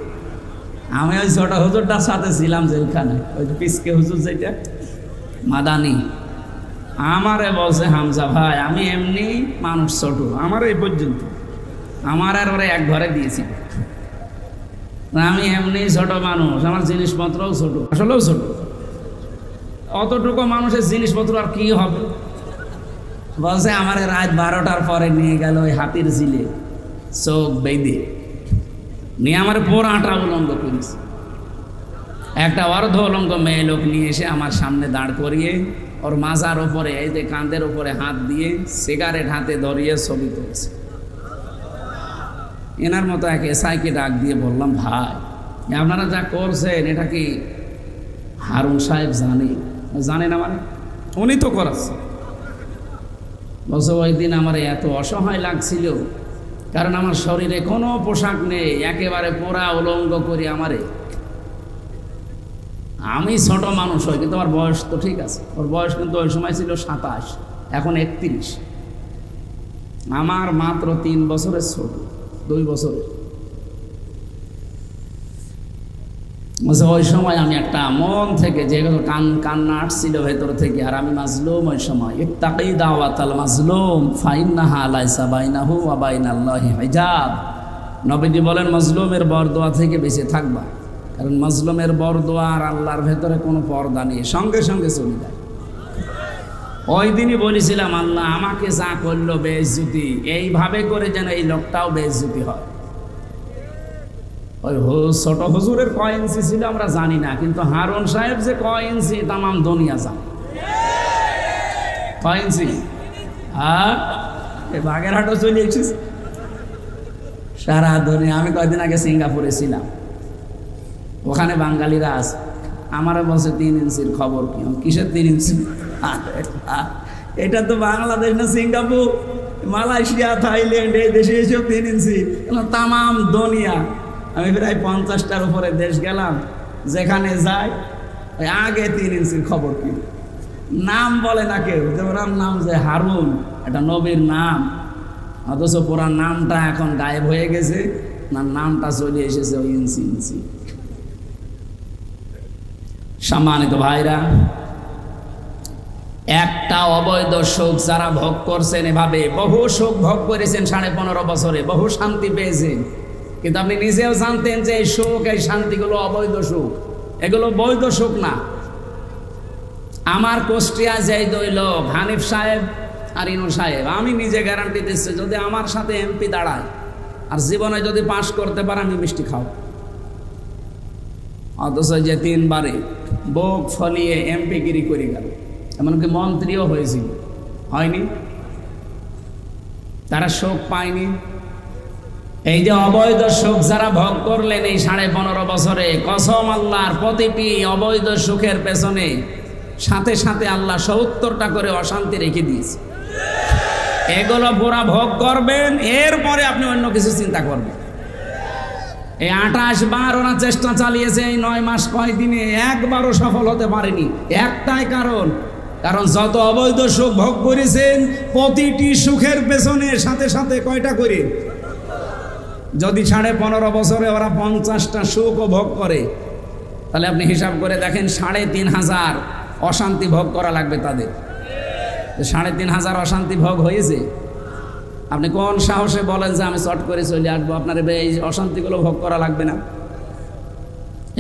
আমি ওই ছোট হুজুরটার সাথে ছিলাম যেখানে, ওই পিসকে হুজুর যেটা মাদানি, আমারে বলছে হামজা ভাই আমি এমনি মানুষ ছোট, আমার এই পর্যন্ত, আমার আর ওরা এক ঘরে দিয়েছিল, আমি এমনি ছোট মানুষ, আমার জিনিসপত্রও ছোট, আসলেও ছোট। অতটুকু মানুষের জিনিসপত্র আর কি হবে? বলছে আমার রাত 12টার পরে নিয়ে গেল ওই হাতির ঝিলে, চোখ বেঁধে নিয়ে আমার পোড়াটা উলঙ্গ করেছে। একটা অর্ধ উলঙ্গ মেয়ে লোক নিয়ে এসে আমার সামনে দাঁড় করিয়ে ওর মাজার ওপরে, এই যে কাঁধের ওপরে হাত দিয়ে সিগারেট হাতে ধরিয়ে ছবি তুলছে। এনার মতো এক এসআইকে ডাক দিয়ে বললাম, ভাই আপনারা যা করছেন এটা কি হারুন সাহেব জানে না? মানে উনি তো করাচ্ছে। বলছে ওই দিন আমার এত অসহায় লাগছিল, কারণ আমার শরীরে কোনো পোশাক নেই, একেবারে পোড়া উলঙ্গ করি আমারে। আমি ছোট মানুষ হই, কিন্তু আমার বয়স তো ঠিক আছে, ওর বয়স কিন্তু ওই সময় ছিল 27, এখন 31। আমার মাত্র 3 বছরের ছোট, 2 বছরের। ওই সময় আমি একটা মন থেকে যে কান্না আসছিল ভেতর থেকে, আর আমি মাজলুম ওই সময়। ইত্তাকি দাওয়াতাল মাজলুম ফাইন্নাহা লাইসা বাইনাহু ওয়া বাইনাল্লাহি হিজাব। নবীজি বলেন মাজলুমের বরদোয়া থেকে বেঁচে থাকবা, কারণ মাজলুমের বরদোয়া আর আল্লাহর ভেতরে কোনো পর্দা নেই, সঙ্গে সঙ্গে চলে যায়। ওই দিনই বলেছিলাম, আল্লাহ আমাকে যা করলো বেইজ্জতি, এইভাবে করে যেন এই লোকটাও বেইজ্জতি হয়। ওই ছোট হুজুরের কয় ইঞ্চি ছিল আমরা জানি না, কিন্তু হারুন সাহেব যে কয় ইঞ্চি তামাম দুনিয়া জানে। কয় ইঞ্চি? বাগেরহাটও চলে এসেছি সারা দুনিয়া। আমি কয়েকদিন আগে সিঙ্গাপুরে ছিলাম, ওখানে বাঙালিরা আছে, আমারও বলছে 3 ইঞ্চির খবর কি? কিসের 3 ইঞ্চি? এটা তো বাংলাদেশ না সিঙ্গাপুর, মালয়েশিয়া, থাইল্যান্ড, এই দেশে এসেও 3 ইঞ্চি, তামাম দুনিয়া। আমি প্রায় 50টার উপরে দেশ গেলাম, যেখানে যাই ওই আগে 3 ইঞ্চির খবর কি? নাম বলে না কেউ, ওনার নাম যে হারুন, এটা নবীর নাম, অথচ পুরা নামটা এখন গায়েব হয়ে গেছে, না নামটা চলে এসেছে ওই ইঞ্চি ইঞ্চি। সম্মানিত ভাইরা, একটা অবৈধ সুখ যারা ভোগ করছেন, এভাবে বহু সুখ ভোগ করেছেন 15.5 বছরে, বহু শান্তি পেয়েছেন, কিন্তু আপনি নিজেও জানতেন যে এই সুখ, এই শান্তিগুলো অবৈধ সুখ, এগুলো বৈধ সুখ না। আমার কুষ্টিয়া যেই 2 লোক, হানিফ সাহেব আর ইনু সাহেব, আমি নিজে গ্যারান্টি দিচ্ছি যদি আমার সাথে এমপি দাঁড়ায় আর জীবনে যদি পাশ করতে পারে, আমি মিষ্টি খাও। অথচ যে 3 বারে বুক ফলিয়ে এমপি গিরি করে গেল, এমনকি মন্ত্রীও হয়েছিল, হয়নি? তারা সুখ পায়নি। এই যে অবৈধ সুখ যারা ভোগ করলেন এই 15.5 বছরে, কসম আল্লাহর, প্রতিটি অবৈধ সুখের পেছনে সাথে সাথে আল্লাহ 70টা করে অশান্তি রেখে দিয়েছে। এগুলো পুরা ভোগ করবেন, এরপরে আপনি অন্য কিছু চিন্তা করবেন। এই 28 বার ওরা চেষ্টা চালিয়েছে এই 9 মাস কয়দিনে, একবারও সফল হতে পারেনি। একটাই কারণ যত অবৈধ সুখ ভোগ করেছেন, প্রতিটি সুখের পেছনে সাথে সাথে কয়টা করে? যদি 15.5 বছরে ওরা 50টা সুখও ভোগ করে, তাহলে আপনি হিসাব করে দেখেন 3,500 অশান্তি ভোগ করা লাগবে তাদের। 3,500 অশান্তি ভোগ হয়েছে। আপনি কোন সাহসে বলেন যে আমি চট করে চলে আসবো? আপনার এই অশান্তিগুলো ভোগ করা লাগবে না?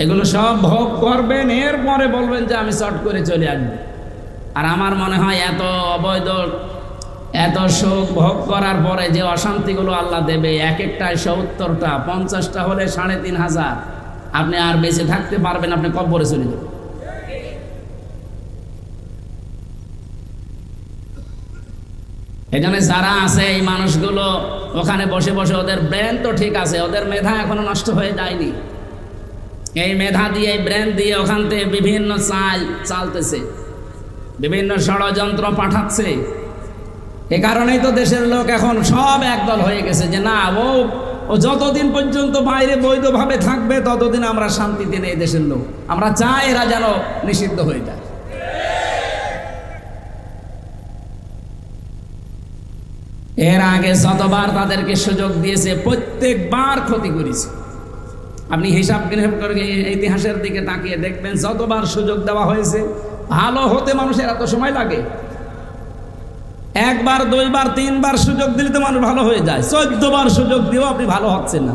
এগুলো সব ভোগ করবেন, এরপরে বলবেন যে আমি চট করে চলে আসবো। আর আমার মনে হয় এত সুখ ভোগ করার পরে যে অশান্তিগুলো আল্লাহ দেবে, এক একটায় 70টা, 50টা হলে 3,500, আপনি আর বেঁচে থাকতে পারবেন, আপনি কবরে চলে যাবেন। এখানে যারা আছে এই মানুষগুলো ওখানে বসে বসে, ওদের ব্রেন তো ঠিক আছে, ওদের মেধা এখনো নষ্ট হয়ে যায়নি। এই মেধা দিয়ে, এই ব্রেন দিয়ে ওখান থেকে বিভিন্ন চালতেছে, বিভিন্ন ষড়যন্ত্র পাঠাচ্ছে। এ কারণেই তো দেশের লোক এখন সব একদল হয়ে গেছে যে না, ও যতদিন পর্যন্ত বাইরে বৈধভাবে থাকবে ততদিন আমরা শান্তিতে নেই। দেশের লোক আমরা চাই এরা যেন নিষিদ্ধ হয়ে যায়। এর আগে যতবার তাদেরকে সুযোগ দিয়েছে, প্রত্যেকবার ক্ষতি করেছে। আপনি হিসাব করে ইতিহাসের দিকে তাকিয়ে দেখবেন, যতবার সুযোগ দেওয়া হয়েছে, ভালো হতে মানুষের এত সময় লাগে? 1 বার 2 বার 3 বার সুযোগ দিলে তো মানুষ ভালো হয়ে যায়। 14 বার সুযোগ দিয়েও আপনি ভালো হচ্ছেন না,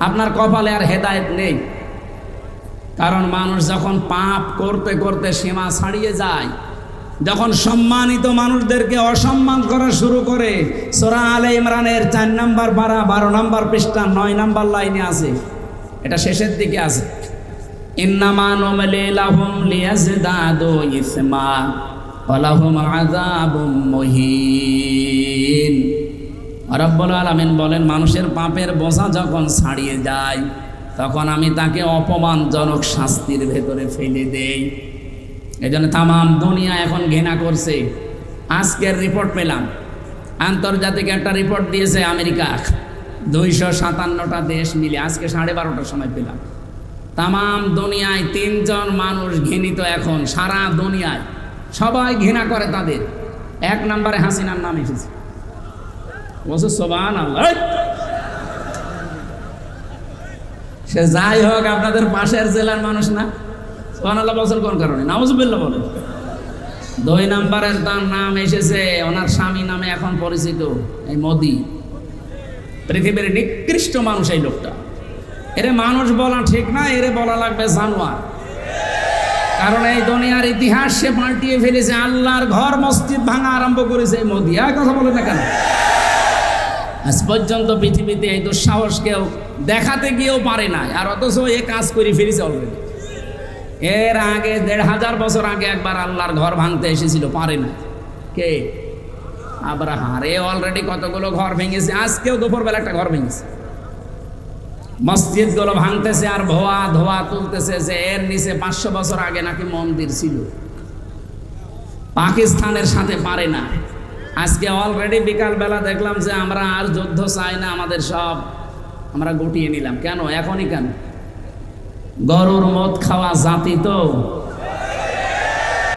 আপনার কপালে আর হেদায়েত নেই। কারণ মানুষ যখন পাপ করতে করতে সীমা ছাড়িয়ে যায়, যখন সম্মানিত মানুষদেরকে অসম্মান করা শুরু করে, সূরা আলে ইমরানের 4 নম্বর পারা 12 নম্বর পৃষ্ঠা 9 নম্বর লাইনে আছে, এটা শেষের দিকে আছে, ইন্নামা নুমলি লাহুম লিয়াজদাদু ইসমা ওয়া লাহুম আযাবুম মুহিন। রব্বুল আলামিন বলেন, মানুষের পাপের বোঝা যখন ছাড়িয়ে যায়, তখন আমি তাকে অপমানজনক শাস্তির ভেতরে ফেলে দেই। এই জন্য তামাম দুনিয়া এখন ঘৃণা করছে। আজকের রিপোর্ট পেলাম, আন্তর্জাতিক একটা রিপোর্ট দিয়েছে আমেরিকা, 257টা দেশ মিলে, আজকে 12:30টার সময় পেলাম। তামাম দুনিয়ায় 3 জন মানুষ ঘৃণিত এখন, সারা দুনিয়ায় সবাই ঘৃণা করে তাদের। 1 নম্বরে হাসিনার নাম এসেছে। বলছে সুবহানাল্লাহ। সে যাই হোক, আপনাদের পাশের জেলার মানুষ না? সুবহানাল্লাহ বলছেন কোন কারণে? নাউজুবিল্লাহ বলেন। 2 নম্বরের তার নাম এসেছে, ওনার স্বামী নামে এখন পরিচিত, এই মোদি। পৃথিবীর নিকৃষ্ট মানুষ এই লোকটা। এরে মানুষ বলা ঠিক না, এরে বলা লাগবে জানোয়ার। কারণ এই দুনিয়ার ইতিহাস সে পাল্টিয়ে ফেলেছে। আল্লাহর ঘর মসজিদ ভাঙা আরম্ভ করেছে এই মোদি। আর কথা বলে না কেন? আজ পর্যন্ত পৃথিবীতে এই দুঃসাহস কেউ দেখাতে গিয়েও পারে না, আর অথচ এ কাজ করে ফেলেছে অলরেডি। এর আগে ১৫০০ বছর আগে একবার আল্লাহর ঘর ভাঙতে এসেছিল, পারে না। কে? আব্রাহা। এ অলরেডি কতগুলো ঘর ভেঙেছে। আজকেও দুপুরবেলা একটা ঘর ভেঙেছে। মসজিদ গুলো ভাঙতেছে আর ধোয়া ধোয়া তুলতেছে যে এর নিচে ৫০০ বছর আগে নাকি মন্দির ছিল। পাকিস্তানের সাথে পারে না। আজকে অলরেডি বিকাল বেলা দেখলাম যে আমরা আর যুদ্ধ চাই না, আমাদের সব আমরা গুটিয়ে নিলাম। কেন? এখনই কেন? গরুর মদ খাওয়া জাতি তো